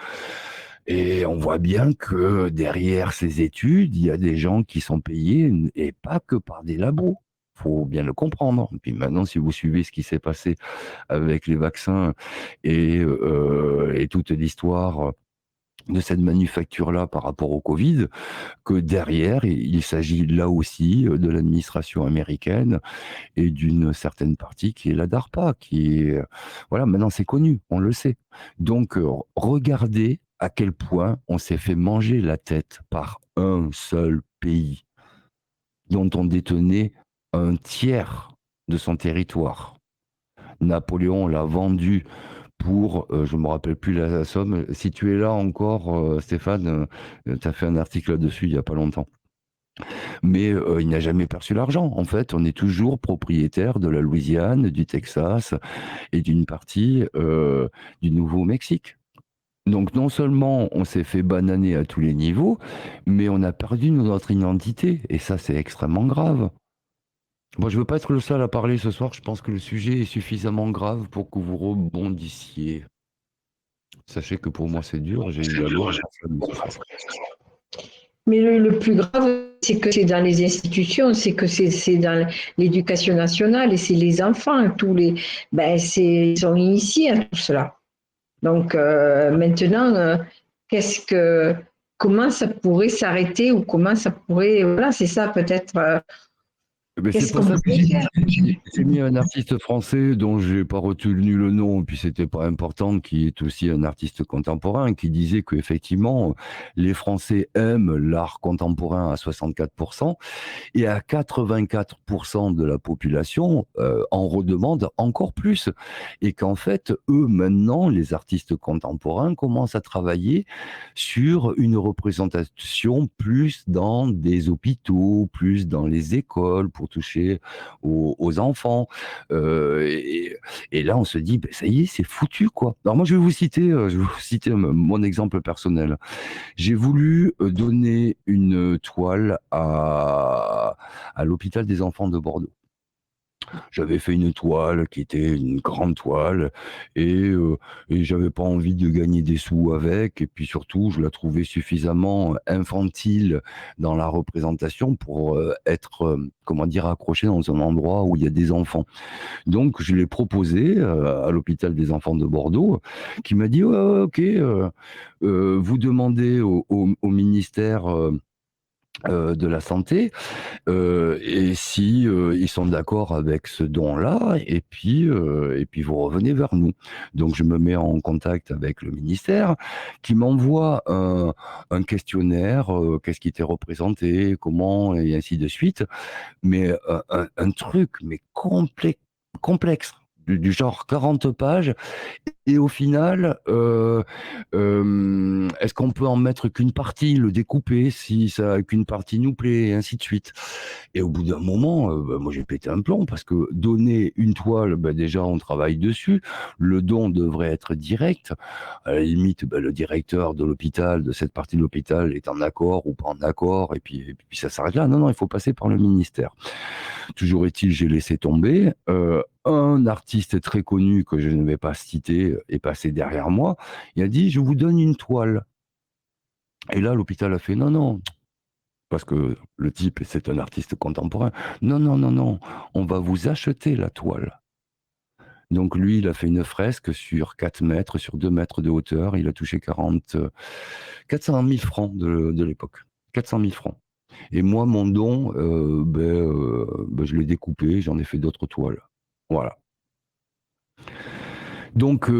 et on voit bien que derrière ces études, il y a des gens qui sont payés, et pas que par des labos. Faut bien le comprendre. Et puis maintenant, si vous suivez ce qui s'est passé avec les vaccins et toute l'histoire de cette manufacture-là par rapport au Covid, que derrière, il s'agit là aussi de l'administration américaine et d'une certaine partie qui est la DARPA, qui est... Voilà, maintenant c'est connu, on le sait. Donc, regardez à quel point on s'est fait manger la tête par un seul pays, dont on détenait un tiers de son territoire. Napoléon l'a vendu pour, je ne me rappelle plus la somme. Si tu es là encore, Stéphane, tu as fait un article là-dessus il n'y a pas longtemps. Mais il n'a jamais perçu l'argent. En fait, on est toujours propriétaire de la Louisiane, du Texas et d'une partie du Nouveau-Mexique. Donc non seulement on s'est fait bananer à tous les niveaux, mais on a perdu notre identité. Et ça, c'est extrêmement grave. Moi, je ne veux pas être le seul à parler ce soir. Je pense que le sujet est suffisamment grave pour que vous rebondissiez. Sachez que pour moi, c'est dur. J'ai eu la lourde personne de souffrance. Mais le plus grave, c'est que c'est dans les institutions, c'est que c'est dans l'éducation nationale et c'est les enfants, ils sont initiés à tout cela. Donc maintenant, comment ça pourrait s'arrêter ou comment ça pourrait, voilà, c'est ça peut-être. Qu'est-ce qu'on peut faire? J'ai mis un artiste français dont je n'ai pas retenu le nom, puis c'était pas important, qui est aussi un artiste contemporain, qui disait qu'effectivement, les Français aiment l'art contemporain à 64%, et à 84% de la population en redemande encore plus. Et qu'en fait, eux, maintenant, les artistes contemporains commencent à travailler sur une représentation plus dans des hôpitaux, plus dans les écoles, pour toucher aux enfants. Et là, on se dit, ben, ça y est, c'est foutu, quoi. Alors moi, je vais vous citer mon exemple personnel. J'ai voulu donner une toile à l'hôpital des enfants de Bordeaux. J'avais fait une toile qui était une grande toile et j'avais pas envie de gagner des sous avec, et puis surtout je la trouvais suffisamment infantile dans la représentation pour être comment dire, accrochée dans un endroit où il y a des enfants. Donc je l'ai proposé à l'hôpital des enfants de Bordeaux, qui m'a dit ouais, ok, vous demandez au ministère de la santé, et si ils sont d'accord avec ce don-là, et puis vous revenez vers nous. Donc je me mets en contact avec le ministère, qui m'envoie un questionnaire, qu'est-ce qui était représenté, comment, et ainsi de suite, mais un truc mais complexe. Du genre 40 pages, et au final, est-ce qu'on peut en mettre qu'une partie, le découper, si ça, qu'une partie nous plaît, et ainsi de suite. Et au bout d'un moment, moi j'ai pété un plomb, parce que donner une toile, déjà on travaille dessus, le don devrait être direct, à la limite le directeur de l'hôpital, de cette partie de l'hôpital, est en accord ou pas en accord, et puis ça s'arrête là. Non, il faut passer par le ministère. Toujours est-il, j'ai laissé tomber. Un artiste très connu, que je ne vais pas citer, est passé derrière moi. Il a dit, je vous donne une toile. Et là, l'hôpital a fait, non, parce que le type, c'est un artiste contemporain. Non, on va vous acheter la toile. Donc lui, il a fait une fresque sur 4 mètres, sur 2 mètres de hauteur. Il a touché 400 000 francs de l'époque. 400 000 francs. Et moi, mon don, je l'ai découpé, j'en ai fait d'autres toiles. Voilà. Donc,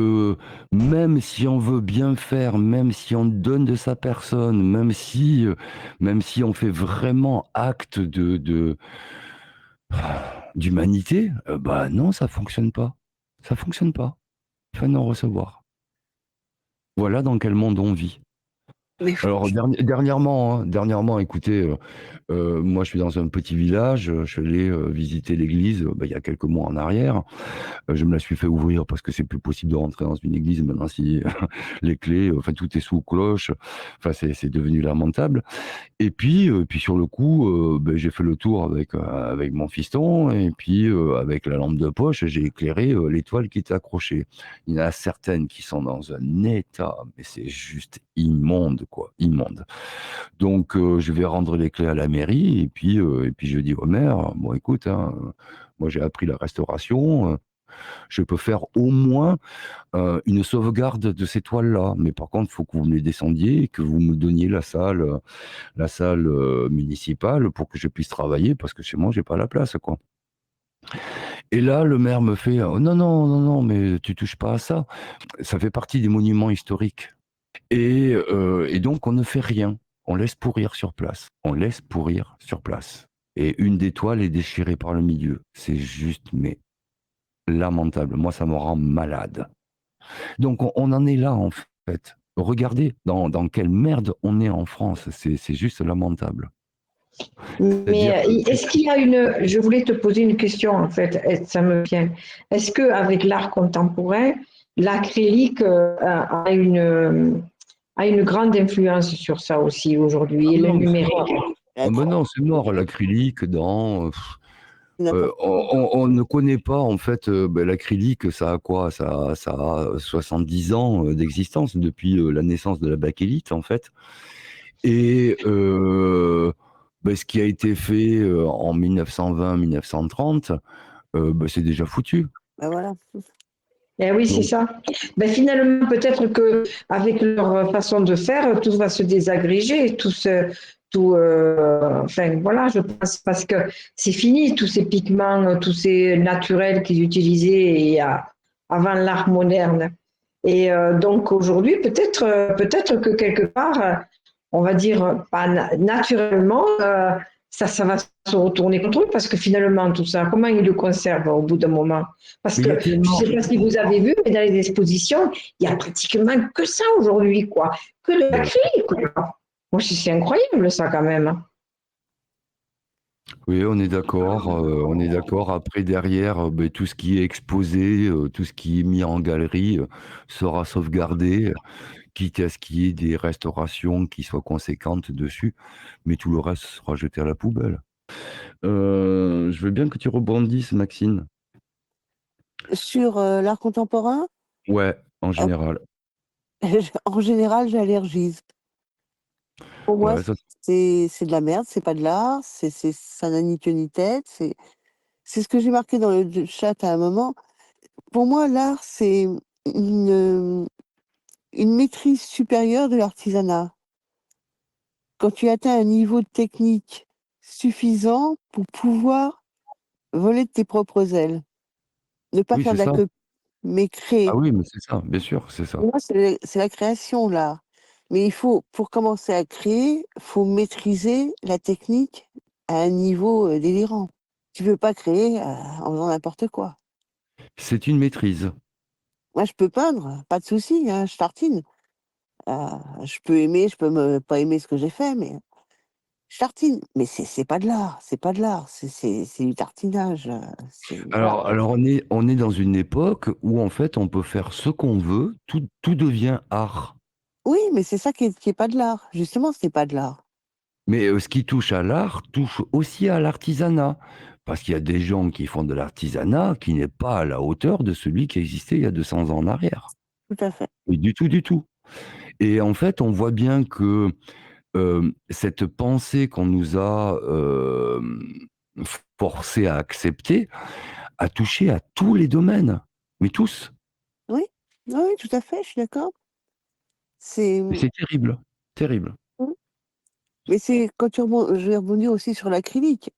même si on veut bien faire, même si on donne de sa personne, même si on fait vraiment acte d'humanité, non, ça fonctionne pas. Ça fonctionne pas. Fin de non-recevoir. Voilà dans quel monde on vit. Alors dernièrement, écoutez, moi je suis dans un petit village, je suis allé visiter l'église il y a quelques mois en arrière. Je me la suis fait ouvrir parce que c'est plus possible de rentrer dans une église maintenant, si les clés, tout est sous cloche, c'est devenu lamentable. Et puis sur le coup, j'ai fait le tour avec mon fiston, et puis avec la lampe de poche, j'ai éclairé l'étoile qui était accrochée. Il y en a certaines qui sont dans un état, mais c'est juste immonde, quoi, immonde. Donc je vais rendre les clés à la mairie, et puis je dis au maire, bon écoute, moi j'ai appris la restauration, je peux faire au moins une sauvegarde de ces toiles-là, mais par contre, il faut que vous me les descendiez et que vous me donniez la salle municipale pour que je puisse travailler, parce que chez moi, j'ai pas la place, quoi. Et là, le maire me fait non, mais tu touches pas à ça. Ça fait partie des monuments historiques. Et donc, on ne fait rien. On laisse pourrir sur place. Et une des toiles est déchirée par le milieu. C'est juste, mais lamentable. Moi, ça me rend malade. Donc, on en est là, en fait. Regardez dans quelle merde on est en France. C'est juste lamentable. Mais est-ce qu'il y a je voulais te poser une question, en fait, ça me vient. Est-ce qu'avec l'art contemporain, l'acrylique a une grande influence sur ça aussi aujourd'hui, et le numérique? Non, c'est mort, l'acrylique, On ne connaît pas, en fait, l'acrylique, ça a quoi? Ça a 70 ans d'existence depuis la naissance de la bakélite, en fait. Et ce qui a été fait en 1920-1930, c'est déjà foutu. Ben voilà. Eh oui, c'est Donc, ça. Ben, finalement, peut-être que avec leur façon de faire, tout va se désagréger, enfin voilà, je pense parce que c'est fini tous ces pigments, tous ces naturels qu'ils utilisaient avant l'art moderne. Et donc aujourd'hui, peut-être que quelque part, on va dire pas naturellement, ça va se retourner contre eux parce que finalement tout ça, comment ils le conservent au bout d'un moment? Parce mais il y a que je ne tellement. sais pas si vous avez vu, mais dans les expositions, il y a pratiquement que ça aujourd'hui, quoi, que de Ben, l'acrylique, quoi. Moi, c'est incroyable ça quand même. oui, on est d'accord. On est d'accord. Après, derrière, tout ce qui est exposé, tout ce qui est mis en galerie sera sauvegardé, quitte à ce qu'il y ait des restaurations qui soient conséquentes dessus, mais tout le reste sera jeté à la poubelle. Je veux bien que tu rebondisses, Maxine. Sur l'art contemporain, Ouais, en général. en général, j'allergise. Pour moi, Ouais, ça, c'est de la merde, c'est pas de l'art, ça n'a ni queue ni tête. C'est ce que j'ai marqué dans le chat à un moment. Pour moi, l'art, c'est une, une maîtrise supérieure de l'artisanat. Quand tu atteins un niveau de technique suffisant pour pouvoir voler de tes propres ailes, ne pas oui, faire c'est de la ça. copie, mais Ah créer. oui, mais c'est ça, bien sûr, c'est ça. Pour moi, c'est la création, l'art. Mais il faut, pour commencer à créer, faut maîtriser la technique à un niveau délirant. Tu veux pas créer en faisant n'importe quoi. C'est une maîtrise. Moi, je peux peindre, pas de souci, hein, je tartine. Euh, je peux aimer, je peux pas aimer ce que j'ai fait, mais je tartine. Mais c'est pas de l'art, c'est pas de l'art, c'est du tartinage. Voilà. Alors on est dans une époque où en fait on peut faire ce qu'on veut, tout devient art. Oui, mais c'est ça qui est pas de l'art. Justement, c'est pas de l'art. Mais ce qui touche à l'art touche aussi à l'artisanat. Parce qu'il y a des gens qui font de l'artisanat qui n'est pas à la hauteur de celui qui existait il y a 200 ans en arrière. Tout à fait. Et du tout, du tout. Et en fait, on voit bien que cette pensée qu'on nous a forcé à accepter a touché à tous les domaines. Mais tous. Oui, oui, tout à fait, je suis d'accord. C'est. Et c'est terrible. Terrible. Mais c'est quand je vais rebondir aussi sur l'acrylique.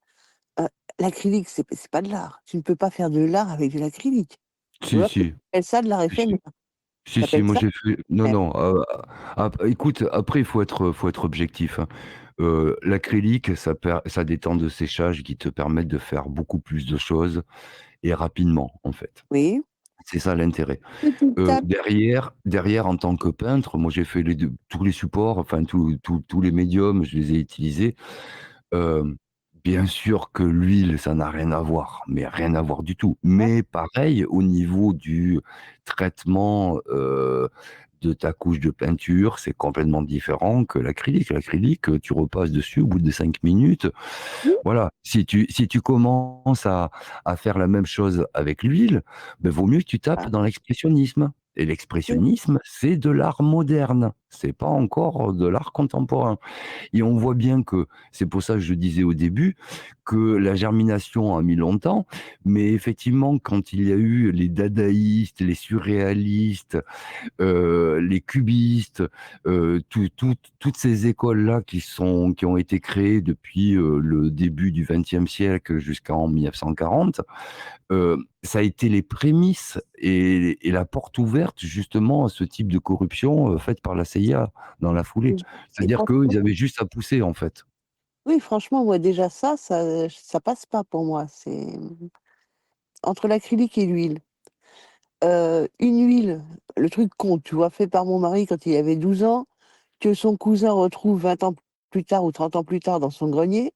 L'acrylique, c'est pas de l'art. Tu ne peux pas faire de l'art avec de l'acrylique. Tu Si, vois, si. t'appelles ça de l'art Si, si. éphémère. Si, si, T'appelles moi ça j'ai fait. Non, éphémère. non. Écoute, après, faut être objectif, hein. L'acrylique, ça a des temps de séchage qui te permettent de faire beaucoup plus de choses et rapidement, en fait. Oui. C'est ça l'intérêt. Petite table. Derrière, en tant que peintre, moi j'ai fait tous les supports, enfin tous les médiums, je les ai utilisés. Euh, Bien sûr que l'huile, ça n'a rien à voir, mais rien à voir du tout. Mais pareil, au niveau du traitement de ta couche de peinture, c'est complètement différent que l'acrylique. L'acrylique, tu repasses dessus au bout de 5 minutes. Voilà, si tu commences à faire la même chose avec l'huile, ben, vaut mieux que tu tapes dans l'expressionnisme. Et l'expressionnisme, c'est de l'art moderne, c'est pas encore de l'art contemporain. Et on voit bien que, c'est pour ça que je disais au début, que la germination a mis longtemps, mais effectivement, quand il y a eu les dadaïstes, les surréalistes, les cubistes, toutes ces écoles-là qui ont été créées depuis le début du XXe siècle jusqu'en 1940, ça a été les prémices et la porte ouverte justement à ce type de corruption faite par la CIA dans la foulée. C'est-à-dire qu'eux, ils avaient juste à pousser en fait. Oui, franchement, moi déjà ça passe pas pour moi. C'est entre l'acrylique et l'huile. Une huile, le truc con, tu vois, fait par mon mari quand il avait 12 ans, que son cousin retrouve 20 ans plus tard ou 30 ans plus tard dans son grenier,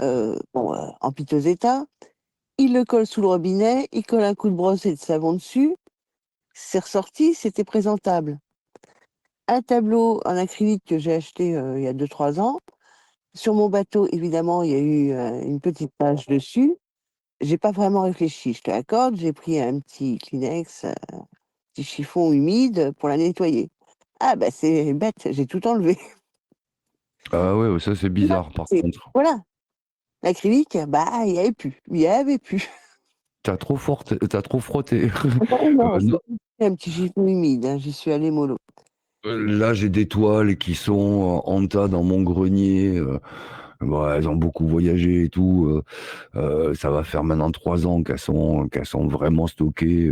en piteux état. Il le colle sous le robinet, il colle un coup de brosse et de savon dessus, c'est ressorti, c'était présentable. Un tableau en acrylique que j'ai acheté il y a 2-3 ans. Sur mon bateau, évidemment, il y a eu une petite tache dessus. j'ai pas vraiment réfléchi, je te l'accorde, j'ai pris un petit Kleenex, petit chiffon humide pour la nettoyer. Ah bah c'est bête, j'ai tout enlevé. Ah ouais, ça c'est bizarre par contre. Voilà, l'acrylique, bah il y avait plus, il y avait plus. T'as trop frotté. Non, Non, c'est un petit chiffon humide, hein, j'y suis allée mollo. là j'ai des toiles qui sont en tas dans mon grenier. Bon, elles ont beaucoup voyagé et tout. Ça va faire maintenant 3 ans qu'elles sont vraiment stockées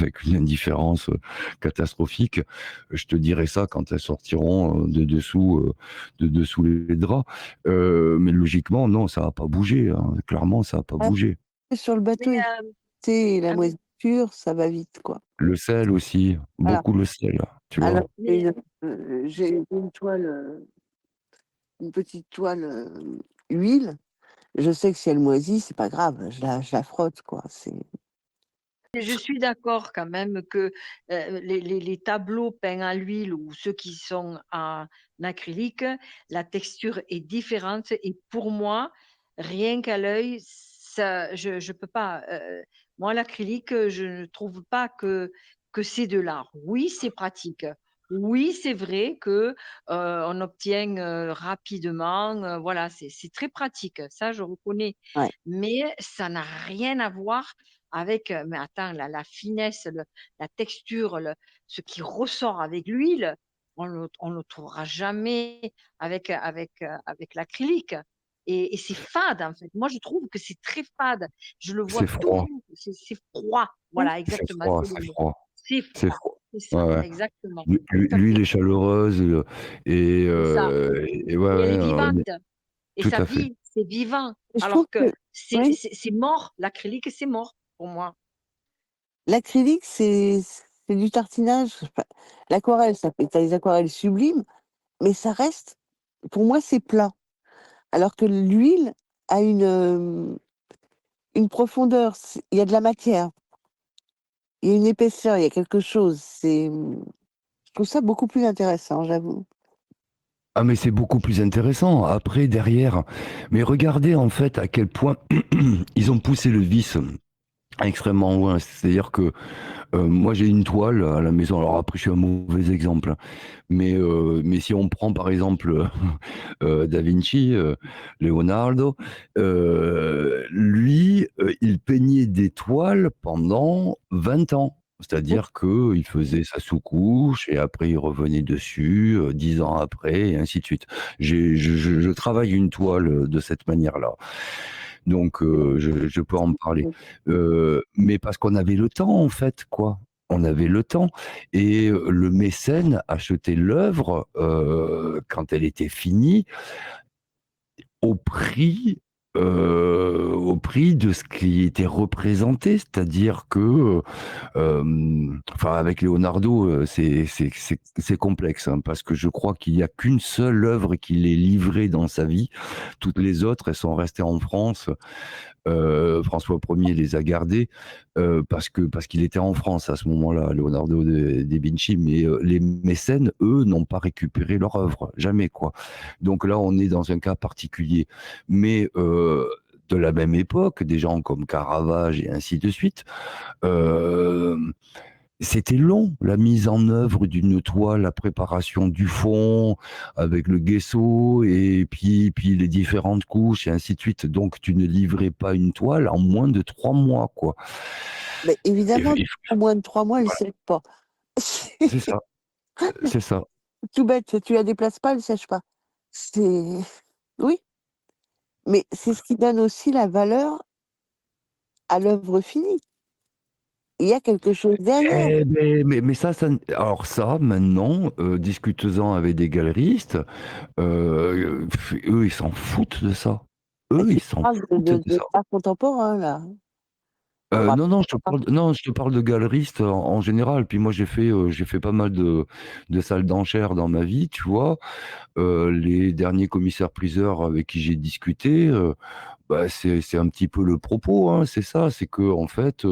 avec une indifférence catastrophique. Je te dirai ça quand elles sortiront de dessous les draps. Mais logiquement, non, ça va pas bouger, hein. Clairement, ça va pas Ah, bouger. sur le bateau, la moisissure, ça va vite, quoi. Le sel aussi, Voilà. beaucoup le sel, tu vois. Alors, j'ai une toile, une petite toile huile. Je sais que si elle moisit, c'est pas grave, je la frotte, quoi. Je suis d'accord quand même que les tableaux peints à l'huile ou ceux qui sont en acrylique, la texture est différente et pour moi, rien qu'à l'œil, ça, je peux pas. Moi, l'acrylique, je ne trouve pas que c'est de l'art. Oui, c'est pratique. Oui, c'est vrai que on obtient rapidement. Voilà, c'est très pratique. Ça, je reconnais. Ouais. Mais ça n'a rien à voir avec, mais attends, la finesse, la texture, ce qui ressort avec l'huile, on le trouvera jamais avec l'acrylique et c'est fade, en fait. Moi, je trouve que c'est très fade. Je le vois C'est froid. toujours, c'est froid. Voilà, exactement, c'est le C'est mot. froid. C'est C'est froid, froid. c'est ça, Ouais, ouais. exactement, tout à L'huile fait. est chaleureuse C'est ça et ouais, et elle est ouais, vivante et tout ça à fait. vit, c'est vivant. Je trouve Alors que que oui, c'est mort, l'acrylique, c'est mort pour moi. l'acrylique, c'est du tartinage. Enfin, l'aquarelle, ça fait tu as des aquarelles sublimes, mais ça reste pour moi, c'est plat. Alors que l'huile a une profondeur, il y a de la matière, il y a une épaisseur, il y a quelque chose. Je trouve ça beaucoup plus intéressant, j'avoue. Ah mais c'est beaucoup plus intéressant. Après, derrière, mais regardez en fait à quel point ils ont poussé le vice extrêmement loin. C'est-à-dire que moi j'ai une toile à la maison. Alors après, je suis un mauvais exemple, hein. Mais si on prend par exemple Da Vinci, Leonardo, lui, il peignait des toiles pendant 20 ans. C'est-à-dire qu'il faisait sa sous-couche et après il revenait dessus 10 ans après et ainsi de suite. Je travaille une toile de cette manière-là. Donc je peux en parler. Mais parce qu'on avait le temps en fait, quoi. On avait le temps et le mécène achetait l'œuvre quand elle était finie au prix, au prix de ce qui était représenté. C'est-à-dire que, enfin avec Leonardo, c'est complexe, hein, parce que je crois qu'il n'y a qu'une seule œuvre qu'il ait livrée dans sa vie. Toutes les autres, elles sont restées en France. François Ier les a gardés parce qu'il était en France à ce moment-là, Leonardo da Vinci, mais les mécènes, eux, n'ont pas récupéré leur œuvre, jamais, quoi. Donc là, on est dans un cas particulier. Mais de la même époque, des gens comme Caravage et ainsi de suite, c'était long, la mise en œuvre d'une toile, la préparation du fond, avec le gesso, et puis les différentes couches, et ainsi de suite. Donc, tu ne livrais pas une toile en moins de 3 mois, quoi. Mais évidemment, Et en moins de 3 mois, elle ne voilà, sèche pas. c'est ça, c'est ça. Tout bête, tu la déplaces pas, elle ne sèche pas. C'est oui, mais c'est ce qui donne aussi la valeur à l'œuvre finie. Il y a quelque chose derrière. Eh mais ça, alors ça, maintenant, discutez-en avec des galeristes, eux, ils s'en foutent de ça. Eux, ils s'en Parle foutent de de ça. l'art contemporain, là. Non, je te parle de galeriste en général. Puis moi, j'ai fait pas mal de salles d'enchères dans ma vie, tu vois. Les derniers commissaires-priseurs avec qui j'ai discuté, bah, c'est un petit peu le propos, hein, c'est ça. C'est que en fait,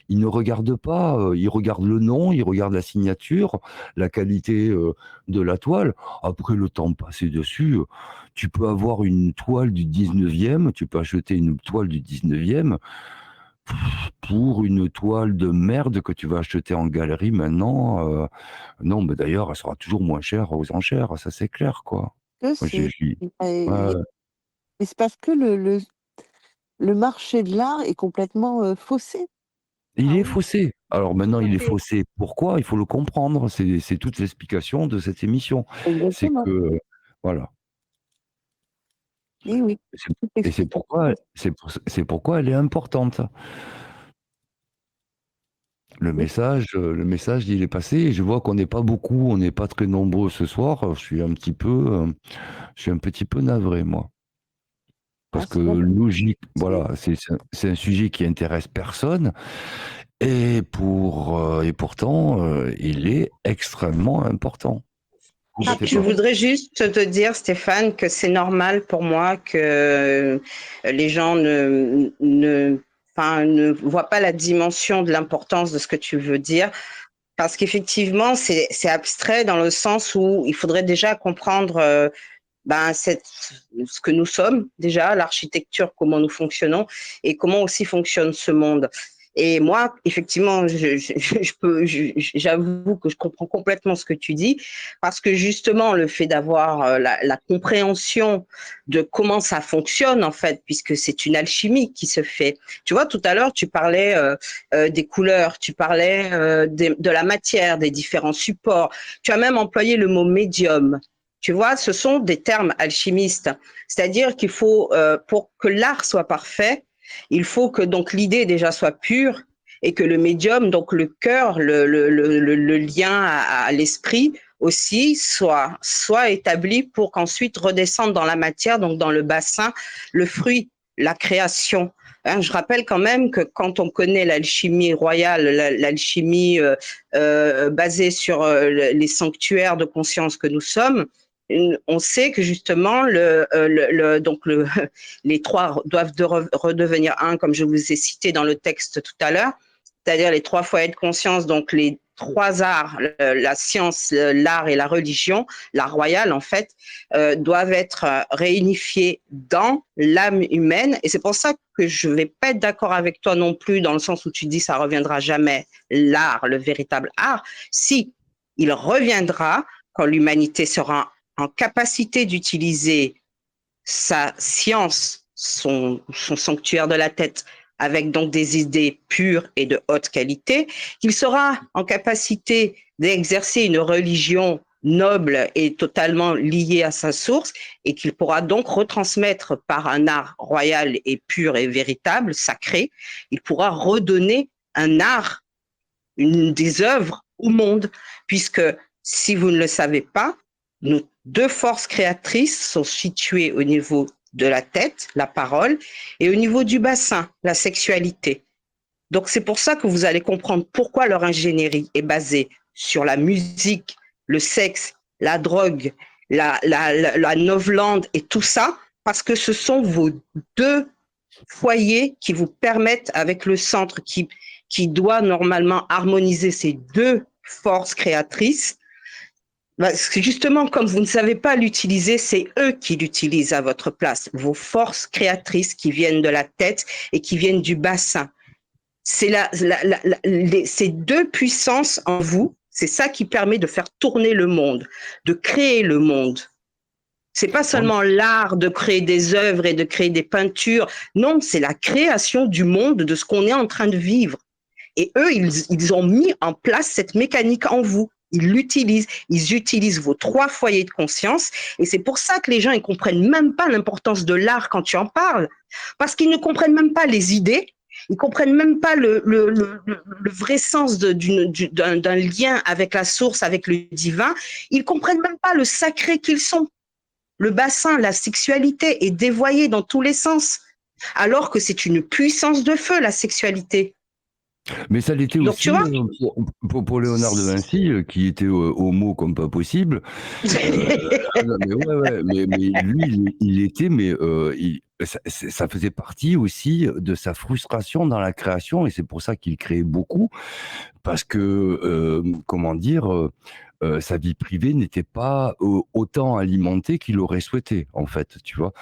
ils ne regardent pas, ils regardent le nom, ils regardent la signature, la qualité de la toile. Après, le temps passé dessus, tu peux avoir une toile du 19e, tu peux acheter une toile du 19e pour une toile de merde que tu vas acheter en galerie maintenant. Non, mais d'ailleurs, elle sera toujours moins chère aux enchères, ça c'est clair, quoi. Que Moi, c'est ouais, et c'est parce que le marché de l'art est complètement, faussé. il est faussé. Alors maintenant, il est faussé. Pourquoi? Il faut le comprendre. C'est toute l'explication de cette émission. C'est Exactement. que, voilà. Oui, oui, Et c'est toute et c'est l'explication. pourquoi c'est pourquoi elle est importante. Oui. Le message, il est passé et je vois qu'on n'est pas beaucoup, on n'est pas très nombreux ce soir. Je suis un petit peu navré, moi. Ah, Parce que c'est dommage. logique, C'est voilà, c'est un sujet qui intéresse personne et pourtant, il est extrêmement important. Vous mettez Je pas. voudrais juste te dire, Stéphane, que c'est normal pour moi que les gens ne voient pas la dimension de l'importance de ce que tu veux dire. Parce qu'effectivement, c'est abstrait dans le sens où il faudrait déjà comprendre ce que nous sommes déjà, l'architecture, comment nous fonctionnons et comment aussi fonctionne ce monde. Et moi, effectivement, j'avoue que je comprends complètement ce que tu dis, parce que justement, le fait d'avoir la compréhension de comment ça fonctionne, en fait, puisque c'est une alchimie qui se fait. Tu vois, tout à l'heure, tu parlais des couleurs, tu parlais de la matière, des différents supports. Tu as même employé le mot médium. Tu vois, ce sont des termes alchimistes. C'est-à-dire qu'il faut, pour que l'art soit parfait, il faut que donc l'idée déjà soit pure et que le médium, donc le cœur, le lien à l'esprit aussi soit établi pour qu'ensuite redescende dans la matière, donc dans le bassin, le fruit, la création. Hein, je rappelle quand même que quand on connaît l'alchimie royale, l'alchimie basée sur les sanctuaires de conscience que nous sommes, on sait que justement les trois doivent redevenir un, comme je vous ai cité dans le texte tout à l'heure, c'est-à-dire les trois foyers de conscience, donc les trois arts, la science, l'art et la religion, l'art royal en fait, doivent être réunifiés dans l'âme humaine. Et c'est pour ça que je ne vais pas être d'accord avec toi non plus dans le sens où tu dis ça ne reviendra jamais, l'art, le véritable art. Si, il reviendra quand l'humanité sera en capacité d'utiliser sa science, son sanctuaire de la tête, avec donc des idées pures et de haute qualité, qu'il sera en capacité d'exercer une religion noble et totalement liée à sa source, et qu'il pourra donc retransmettre par un art royal et pur et véritable, sacré, il pourra redonner un art, des œuvres au monde, puisque si vous ne le savez pas, nos deux forces créatrices sont situées au niveau de la tête, la parole, et au niveau du bassin, la sexualité. Donc c'est pour ça que vous allez comprendre pourquoi leur ingénierie est basée sur la musique, le sexe, la drogue, la novlande et tout ça, parce que ce sont vos deux foyers qui vous permettent, avec le centre qui doit normalement harmoniser ces deux forces créatrices, parce que justement, comme vous ne savez pas l'utiliser, c'est eux qui l'utilisent à votre place, vos forces créatrices qui viennent de la tête et qui viennent du bassin. C'est ces deux puissances en vous, c'est ça qui permet de faire tourner le monde, de créer le monde. C'est pas seulement l'art de créer des œuvres et de créer des peintures. Non, c'est la création du monde, de ce qu'on est en train de vivre. Et eux, ils ont mis en place cette mécanique en vous. Ils utilisent vos trois foyers de conscience. Et c'est pour ça que les gens, ils comprennent même pas l'importance de l'art quand tu en parles. Parce qu'ils ne comprennent même pas les idées. Ils comprennent même pas le vrai sens d'un lien avec la source, avec le divin. Ils comprennent même pas le sacré qu'ils sont. Le bassin, la sexualité est dévoyée dans tous les sens. Alors que c'est une puissance de feu, la sexualité. Mais ça l'était Donc, aussi tu vois, pour Léonard de Vinci, qui était homo comme pas possible. Non, mais ouais, mais lui, il était, mais ça faisait partie aussi de sa frustration dans la création, et c'est pour ça qu'il créait beaucoup, parce que, comment dire, sa vie privée n'était pas autant alimentée qu'il aurait souhaité, en fait, tu vois.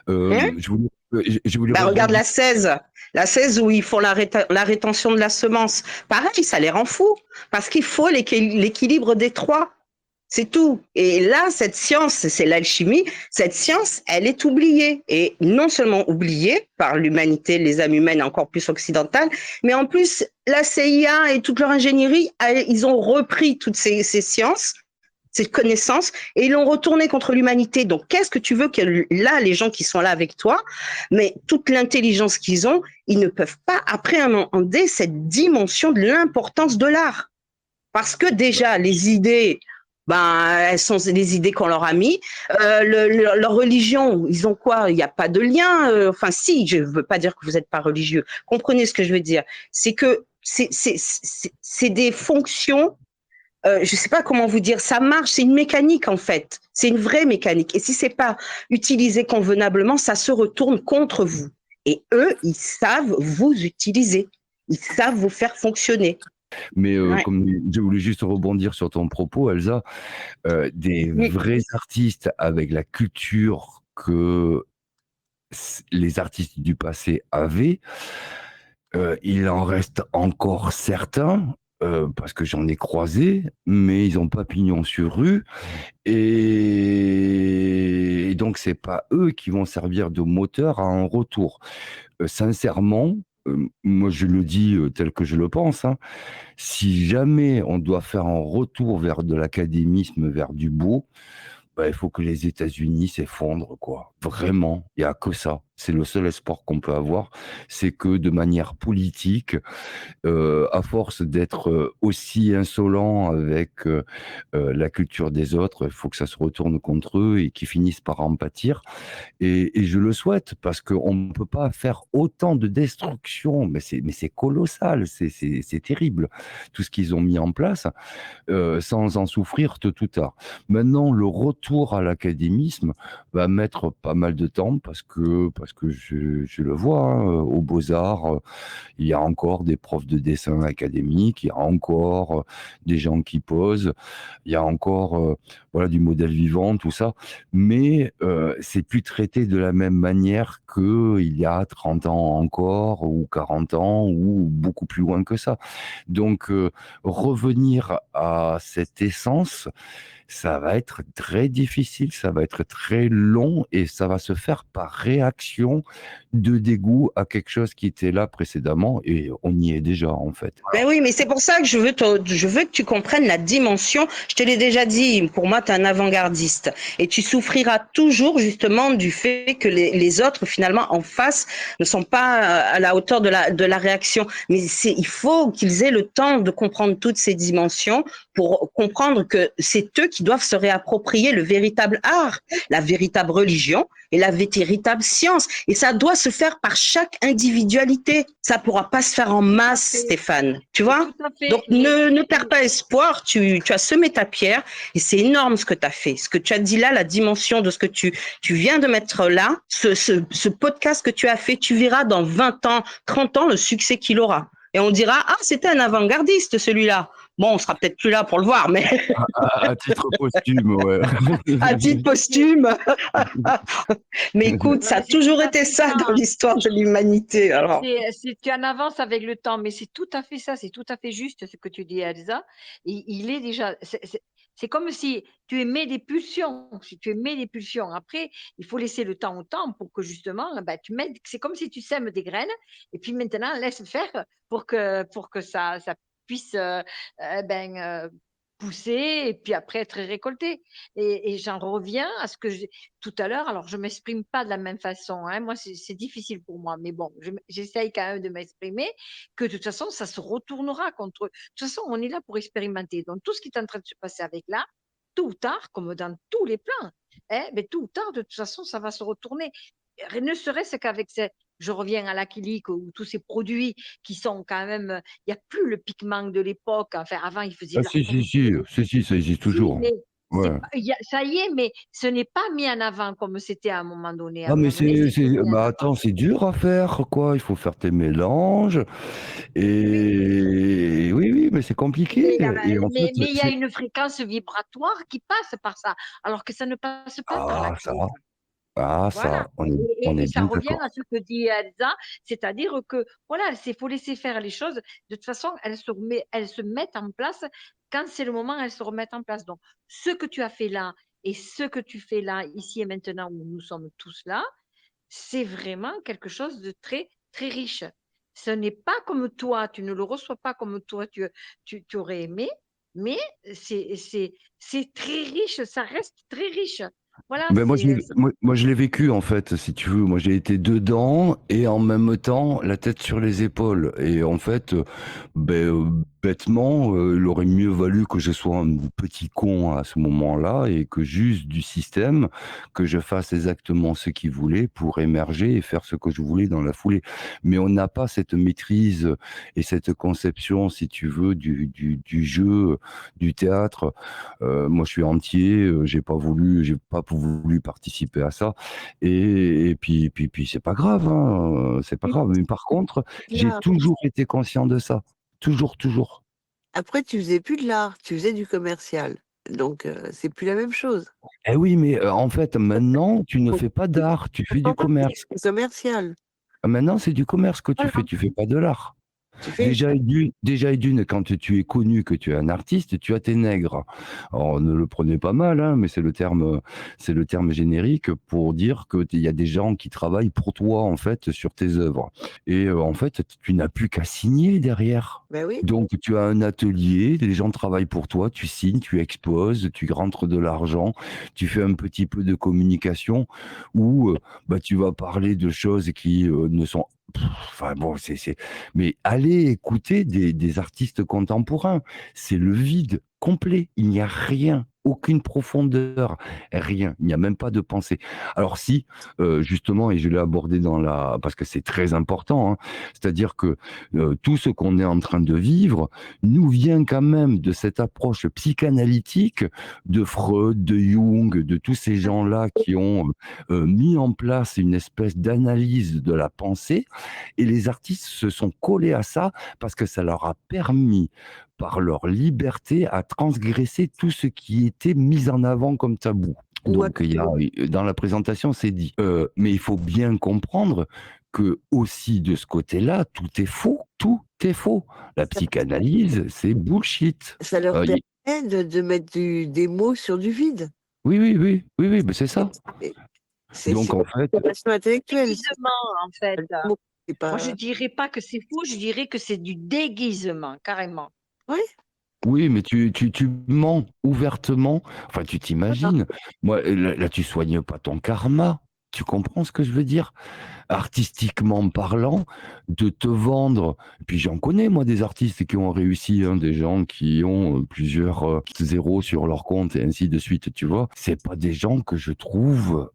hein? Je voulais Bah, regarde rebondir. la 16 où ils font la rétention de la semence. Pareil, ça les rend fous, parce qu'il faut l'équilibre des trois. C'est tout. Et là, cette science, c'est l'alchimie, cette science, elle est oubliée. Et non seulement oubliée par l'humanité, les âmes humaines encore plus occidentales, mais en plus, la CIA et toute leur ingénierie, ils ont repris toutes ces sciences, ces connaissances, et ils l'ont retourné contre l'humanité. Donc, qu'est-ce que tu veux que là, les gens qui sont là avec toi, mais toute l'intelligence qu'ils ont, ils ne peuvent pas appréhender cette dimension de l'importance de l'art. Parce que déjà, les idées, ben, elles sont les idées qu'on leur a mis. Leur religion, ils ont quoi? Il n'y a pas de lien. Enfin, si, je ne veux pas dire que vous n'êtes pas religieux. Comprenez ce que je veux dire. C'est que c'est des fonctions, je ne sais pas comment vous dire, ça marche, c'est une mécanique en fait. C'est une vraie mécanique. Et si ce n'est pas utilisé convenablement, ça se retourne contre vous. Et eux, ils savent vous utiliser. Ils savent vous faire fonctionner. Mais Ouais. comme je voulais juste rebondir sur ton propos, Elsa, des vrais artistes avec la culture que les artistes du passé avaient, il en reste encore certains, parce que j'en ai croisé, mais ils n'ont pas pignon sur rue, et donc c'est pas eux qui vont servir de moteur à un retour. Sincèrement, moi je le dis tel que je le pense, hein, si jamais on doit faire un retour vers de l'académisme, vers du beau, bah, il faut que les États-Unis s'effondrent, quoi. Vraiment, il n'y a que ça. C'est le seul espoir qu'on peut avoir, c'est que de manière politique, à force d'être aussi insolent avec la culture des autres, il faut que ça se retourne contre eux et qu'ils finissent par en pâtir. Et je le souhaite, parce qu'on ne peut pas faire autant de destruction, mais c'est colossal, c'est terrible, tout ce qu'ils ont mis en place, sans en souffrir tôt ou tard. Maintenant, le retour à l'académisme va mettre pas mal de temps, parce que je le vois, hein, aux Beaux-Arts, il y a encore des profs de dessin académiques, il y a encore des gens qui posent, il y a encore voilà, du modèle vivant, tout ça, mais c'est plus traité de la même manière qu'il y a 30 ans encore, ou 40 ans, ou beaucoup plus loin que ça. Donc, revenir à cette essence, ça va être très difficile, ça va être très long, et ça va se faire par réaction de dégoût à quelque chose qui était là précédemment, et on y est déjà en fait. Ben oui, mais c'est pour ça que je veux que tu comprennes la dimension. Je te l'ai déjà dit, pour moi, tu es un avant-gardiste. Et tu souffriras toujours justement du fait que les autres, finalement, en face, ne sont pas à la hauteur de la réaction. Mais il faut qu'ils aient le temps de comprendre toutes ces dimensions pour comprendre que c'est eux qui doivent se réapproprier le véritable art, la véritable religion et la véritable science. Et ça doit se faire par chaque individualité. Ça ne pourra pas se faire en masse, Stéphane. Tu vois? Donc, ne perds pas espoir. Tu as semé ta pierre et c'est énorme ce que tu as fait. Ce que tu as dit là, la dimension de ce que tu viens de mettre là, ce podcast que tu as fait, tu verras dans 20 ans, 30 ans le succès qu'il aura. Et on dira, ah, c'était un avant-gardiste celui-là. Bon, on sera peut-être plus là pour le voir, mais... À titre posthume, ouais. À titre posthume. Mais écoute, ça a toujours été ça dans l'histoire de l'humanité. Alors. Tu en avances avec le temps, mais c'est tout à fait ça, c'est tout à fait juste ce que tu dis, Elsa. Il est déjà... C'est comme si tu émets des pulsions. Si tu émets des pulsions, après, il faut laisser le temps au temps pour que justement, tu mets. C'est comme si tu sèmes des graines et puis maintenant, laisse faire pour que ça puisse pousser et puis après être récolté. Et j'en reviens à ce que tout à l'heure. Alors, je ne m'exprime pas de la même façon. Hein. Moi, c'est difficile pour moi, mais bon, j'essaye quand même de m'exprimer que de toute façon, ça se retournera contre eux. De toute façon, on est là pour expérimenter. Donc, tout ce qui est en train de se passer avec là, tôt ou tard, comme dans tous les plans, mais tôt ou tard, de toute façon, ça va se retourner. Ne serait-ce qu'avec je reviens à l'acrylique ou tous ces produits qui sont quand même, il n'y a plus le pigment de l'époque. Enfin, avant, ils faisaient Ah de la si, si, si, si, ça existe si, toujours. mais Ouais. ça y est, mais ce n'est pas mis en avant comme c'était à un moment donné. À Ah un mais moment donné, c'était mis en bah avant. attends, c'est dur à faire, quoi. Il faut faire tes mélanges. Et oui, oui, mais c'est compliqué. Et en fait, Mais il y a une fréquence vibratoire qui passe par ça, alors que ça ne passe pas par Ah, ça, l'acrylique. ah, Voilà. ça, on Et est ça bien revient d'accord. à ce que dit Elsa, c'est-à-dire que voilà, il faut laisser faire les choses. De toute façon, elles se mettent en place quand c'est le moment, elles se remettent en place. Donc, ce que tu as fait là et ce que tu fais là, ici et maintenant, où nous sommes tous là, c'est vraiment quelque chose de très, très riche. Ce n'est pas comme toi, tu ne le reçois pas comme toi, tu aurais aimé, mais c'est très riche, ça reste très riche. Voilà, Ben c'est moi, je l'ai vécu en fait, si tu veux. Moi, j'ai été dedans et en même temps la tête sur les épaules. Et en fait, bêtement, il aurait mieux valu que je sois un petit con à ce moment-là et que juste du système, que je fasse exactement ce qu'il voulait pour émerger et faire ce que je voulais dans la foulée. Mais on n'a pas cette maîtrise et cette conception, si tu veux, du jeu, du théâtre. Moi, je suis entier, j'ai pas voulu participer à ça. Et puis, c'est pas grave, hein, c'est pas grave. Mais par contre, j'ai Là, toujours été conscient de ça. Toujours, toujours. après, tu faisais plus de l'art, tu faisais du commercial. Donc, c'est plus la même chose. Eh oui, mais en fait, maintenant, tu ne fais pas d'art, tu fais du commerce. C'est commercial. Maintenant, c'est du commerce que Voilà. tu fais pas de l'art. Tu fais Déjà et d'une, quand tu es connu, que tu es un artiste, tu as tes nègres. Alors, ne le prenez pas mal, hein, mais c'est le terme générique pour dire qu'il y a des gens qui travaillent pour toi, en fait, sur tes œuvres. Et en fait, tu n'as plus qu'à signer derrière. Ben oui. Donc, tu as un atelier, les gens travaillent pour toi, tu signes, tu exposes, tu rentres de l'argent, tu fais un petit peu de communication où tu vas parler de choses qui ne sont... Enfin bon, mais allez écouter des artistes contemporains. C'est le vide complet. Il n'y a rien, aucune profondeur, rien. Il n'y a même pas de pensée. Alors si, justement, et je l'ai abordé parce que c'est très important, hein, c'est-à-dire que tout ce qu'on est en train de vivre nous vient quand même de cette approche psychanalytique de Freud, de Jung, de tous ces gens-là qui ont mis en place une espèce d'analyse de la pensée. Et les artistes se sont collés à ça parce que ça leur a permis, par leur liberté, à transgresser tout ce qui était mis en avant comme tabou. Donc, dans la présentation, c'est dit. Mais il faut bien comprendre que aussi de ce côté-là, tout est faux. Tout est faux. La psychanalyse, c'est bullshit. Ça leur permet de mettre des mots sur du vide. Oui, mais c'est ça. Donc, en fait... intellectuelle. Déguisement, en fait. Pas... Moi, je dirais pas que c'est faux, je dirais que c'est du déguisement, carrément. Oui. Oui, mais tu mens ouvertement. Enfin, tu t'imagines. Moi, là, tu soignes pas ton karma. Tu comprends ce que je veux dire? Artistiquement parlant, de te vendre. Puis j'en connais, moi, des artistes qui ont réussi, hein, des gens qui ont plusieurs zéros sur leur compte et ainsi de suite, tu vois. C'est pas des gens que je trouve...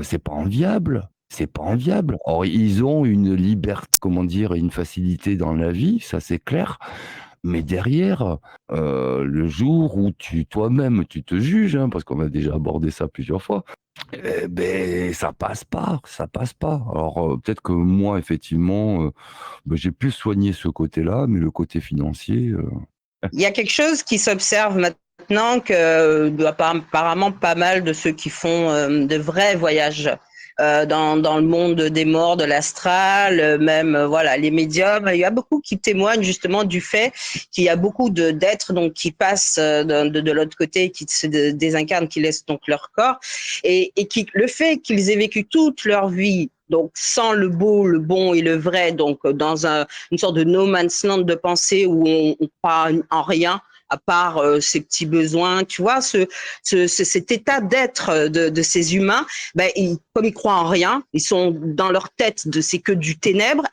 c'est pas enviable. C'est pas enviable. Or, ils ont une liberté, comment dire, une facilité dans la vie, ça c'est clair. Mais derrière, le jour où toi-même, tu te juges, hein, parce qu'on a déjà abordé ça plusieurs fois, ça passe pas. Alors, peut-être que moi, effectivement, j'ai pu soigner ce côté-là, mais le côté financier... Il y a quelque chose qui s'observe maintenant que apparemment pas mal de ceux qui font de vrais voyages dans le monde des morts, de l'astral, même voilà les médiums. Il y a beaucoup qui témoignent justement du fait qu'il y a beaucoup d'êtres donc qui passent de l'autre côté, qui se désincarnent, qui laissent donc leur corps, et qui le fait qu'ils aient vécu toute leur vie donc sans le beau, le bon et le vrai, donc dans une sorte de no man's land de pensée où on part en rien, à part ses petits besoins, tu vois, cet état d'être de ces humains, comme ils croient en rien, ils sont dans leur tête c'est que du ténèbre,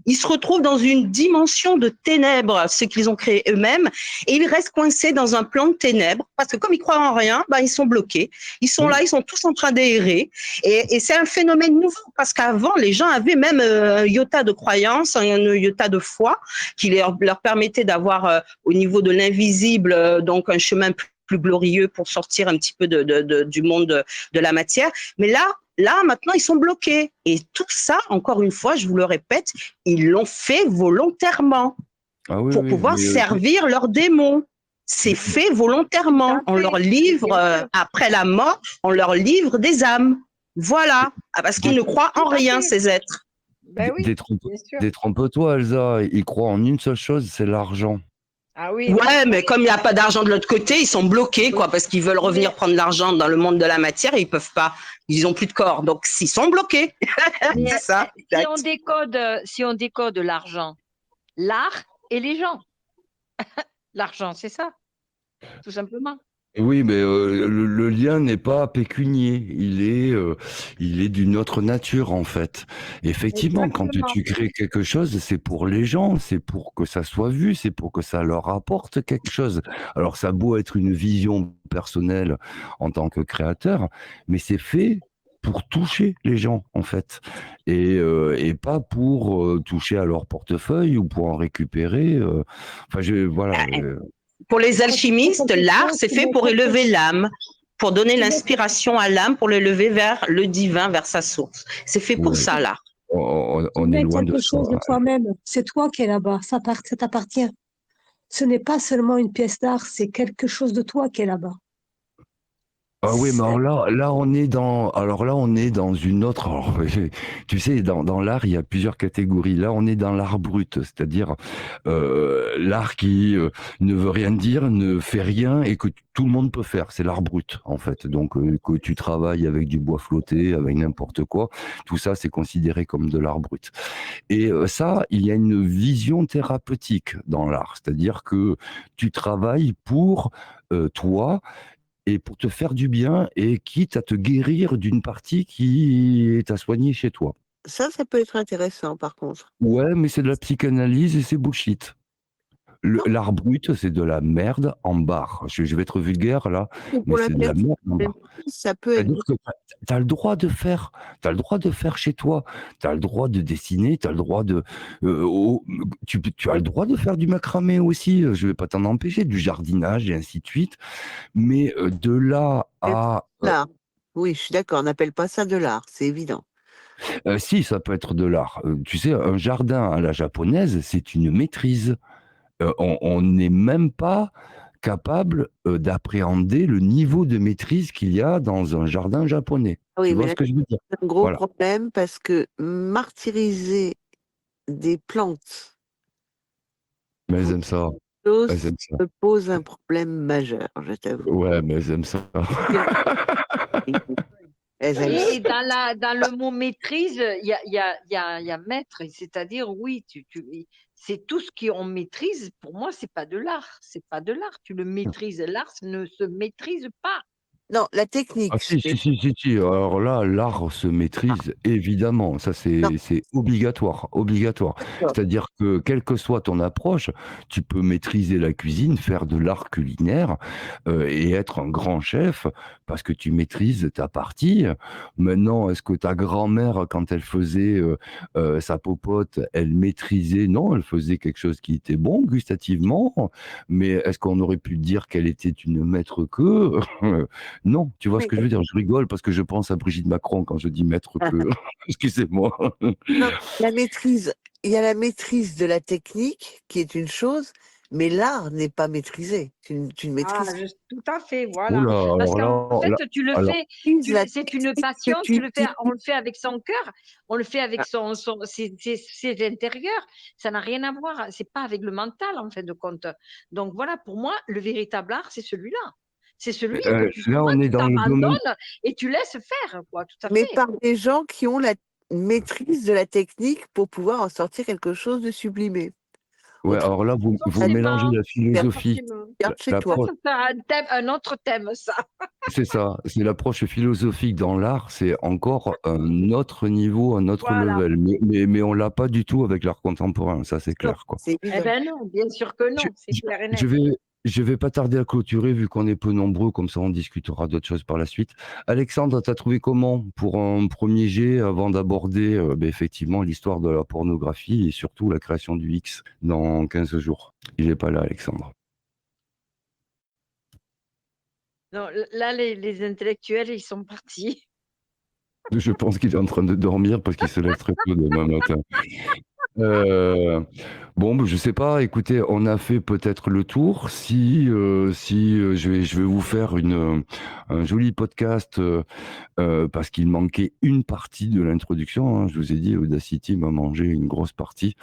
ils se retrouvent dans une dimension de ténèbres, ce qu'ils ont créé eux-mêmes, et ils restent coincés dans un plan de ténèbres, parce que comme ils croient en rien, ils sont bloqués. Ils sont là, ils sont tous en train d'errer, et c'est un phénomène nouveau, parce qu'avant, les gens avaient même un iota de croyance, un iota de foi, qui leur permettait d'avoir, au niveau de l'invisible, donc un chemin plus glorieux pour sortir un petit peu du monde de la matière. Mais là, maintenant, ils sont bloqués. Et tout ça, encore une fois, je vous le répète, ils l'ont fait volontairement pour pouvoir servir leurs démons. C'est fait volontairement. On leur livre, après la mort, on leur livre des âmes. Voilà. Parce qu'ils ne croient en rien, ces êtres. Détrompe-toi, Elsa. Ils croient en une seule chose, c'est l'argent. Ah oui. Ouais, mais comme il n'y a pas d'argent de l'autre côté, ils sont bloqués, quoi, parce qu'ils veulent revenir prendre l'argent dans le monde de la matière et ils peuvent pas. Ils ont plus de corps, donc ils sont bloqués. C'est ça. Si on décode l'argent, l'art et les gens. L'argent, c'est ça, tout simplement. Oui, mais le lien n'est pas pécunier, il est d'une autre nature en fait. Effectivement, quand tu crées quelque chose, c'est pour les gens, c'est pour que ça soit vu, c'est pour que ça leur apporte quelque chose. Alors ça a beau être une vision personnelle en tant que créateur, mais c'est fait pour toucher les gens en fait, et pas pour toucher à leur portefeuille ou pour en récupérer. Voilà. Pour les alchimistes, l'art, c'est fait pour élever l'âme, pour donner l'inspiration à l'âme, pour l'élever vers le divin, vers sa source. C'est fait pour ça, l'art. On est loin de quelque ça. chose de toi-même. C'est toi qui es là-bas. Ça t'appartient. Ce n'est pas seulement une pièce d'art, c'est quelque chose de toi qui est là-bas. Ah oui, mais alors là, on est dans une autre. Alors, tu sais, dans l'art, il y a plusieurs catégories. Là, on est dans l'art brut, c'est-à-dire l'art qui ne veut rien dire, ne fait rien et que tout le monde peut faire. C'est l'art brut, en fait. Donc, que tu travailles avec du bois flotté, avec n'importe quoi, tout ça, c'est considéré comme de l'art brut. Et ça, il y a une vision thérapeutique dans l'art, c'est-à-dire que tu travailles pour toi et pour te faire du bien et quitte à te guérir d'une partie qui est à soigner chez toi. Ça peut être intéressant, par contre. Ouais, mais c'est de la psychanalyse et c'est bullshit. L'art brut, c'est de la merde en barre. Je vais être vulgaire là, mais c'est de la merde en barre. Ça peut être... C'est-à-dire que tu as le droit de faire. Tu as le droit de faire chez toi. Tu as le droit de dessiner. Tu as le droit de. Tu as le droit de faire du macramé aussi. Je ne vais pas t'en empêcher, du jardinage et ainsi de suite. Mais de là à. L'art. Oui, je suis d'accord. On n'appelle pas ça de l'art, c'est évident. Si, ça peut être de l'art. Tu sais, un jardin à la japonaise, c'est une maîtrise. On n'est même pas capable d'appréhender le niveau de maîtrise qu'il y a dans un jardin japonais. Oui, tu vois mais ce que je veux dire? c'est un gros Voilà. problème parce que martyriser des plantes Mais elles aiment ça. Elles aiment ça. me pose un problème majeur, je t'avoue. Ouais, mais elles aiment ça. Et dans le mot maîtrise, il y a maître, c'est-à-dire, oui, c'est tout ce qu'on maîtrise. Pour moi, c'est pas de l'art. C'est pas de l'art. Tu le maîtrises. L'art ne se maîtrise pas. Non, la technique. Ah si. Alors là, l'art se maîtrise, évidemment. Ça, c'est obligatoire. C'est-à-dire que, quelle que soit ton approche, tu peux maîtriser la cuisine, faire de l'art culinaire et être un grand chef parce que tu maîtrises ta partie. Maintenant, est-ce que ta grand-mère, quand elle faisait sa popote, elle maîtrisait? Non, elle faisait quelque chose qui était bon gustativement, mais est-ce qu'on aurait pu dire qu'elle était une maître queue? Non, tu vois ce que je veux dire? Je rigole parce que je pense à Brigitte Macron quand je dis maître queue. Excusez-moi. Non, la maîtrise, il y a la maîtrise de la technique qui est une chose, mais l'art n'est pas maîtrisé. Tu ne maîtrises Tout à fait, voilà. Oula, Parce alors qu'en fait, là, tu le alors, fais, c'est une passion, on le fait avec son cœur, on le fait avec ses intérieurs. Ça n'a rien à voir, c'est pas avec le mental en fin de compte. Donc voilà, pour moi, le véritable art, c'est celui-là. C'est celui où tu là, on est dans le domaine. t'abandonnes et tu laisses faire, quoi, tout à mais fait. par des gens qui ont la maîtrise de la technique pour pouvoir en sortir quelque chose de sublimé. Ouais, alors là, vous mélangez la philosophie. Garde chez toi. l'approche- C'est un autre thème, ça. C'est ça, c'est l'approche philosophique dans l'art, c'est encore un autre niveau, un autre Voilà. level. Mais on l'a pas du tout avec l'art contemporain, ça c'est clair, quoi. Eh ben non, bien sûr que non, c'est clair et net. Je vais pas tarder à clôturer vu qu'on est peu nombreux, comme ça on discutera d'autres choses par la suite. Alexandre, t'as trouvé comment pour un premier jet avant d'aborder effectivement l'histoire de la pornographie et surtout la création du X dans 15 jours? Il est pas là, Alexandre. Non, là, les intellectuels, ils sont partis. Je pense qu'il est en train de dormir parce qu'il se lève très tôt demain matin. Bon, je sais pas. Écoutez, on a fait peut-être le tour. Si je vais vous faire un joli podcast parce qu'il manquait une partie de l'introduction. Hein. Je vous ai dit, Audacity m'a mangé une grosse partie.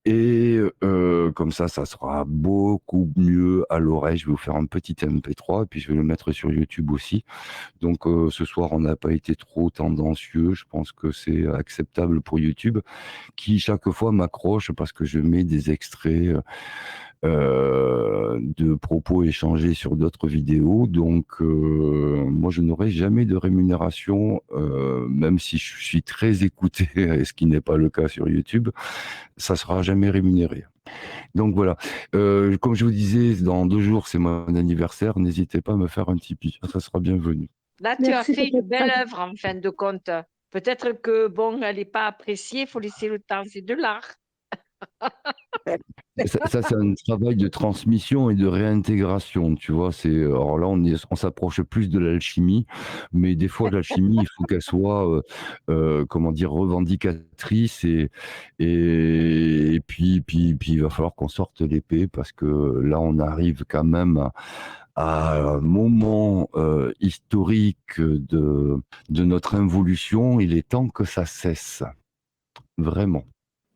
Et comme ça sera beaucoup mieux à l'oreille. Je vais vous faire un petit MP3 et puis je vais le mettre sur YouTube aussi. Donc ce soir, on n'a pas été trop tendancieux. Je pense que c'est acceptable pour YouTube, qui chaque fois m'accroche parce que je mets des extraits de propos échangés sur d'autres vidéos. Donc moi, je n'aurai jamais de rémunération, même si je suis très écouté, ce qui n'est pas le cas sur YouTube, ça sera jamais rémunéré. Donc voilà, comme je vous disais, dans 2 jours, c'est mon anniversaire, n'hésitez pas à me faire un Tipeee, ça sera bienvenu. Là, tu as fait une belle œuvre, en fin de compte. Peut-être que, bon, elle n'est pas appréciée, il faut laisser le temps, c'est de l'art. Ça, c'est un travail de transmission et de réintégration, tu vois. Alors là, on s'approche plus de l'alchimie, mais des fois, l'alchimie, il faut qu'elle soit, comment dire, revendicatrice et puis il va falloir qu'on sorte l'épée parce que là, on arrive quand même à un moment historique de notre involution. Il est temps que ça cesse, vraiment.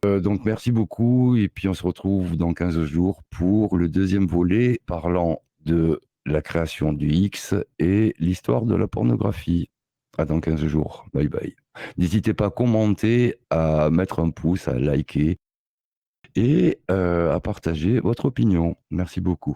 Donc merci beaucoup et puis on se retrouve dans 15 jours pour le deuxième volet parlant de la création du X et l'histoire de la pornographie. À dans 15 jours. Bye bye. N'hésitez pas à commenter, à mettre un pouce, à liker et à partager votre opinion. Merci beaucoup.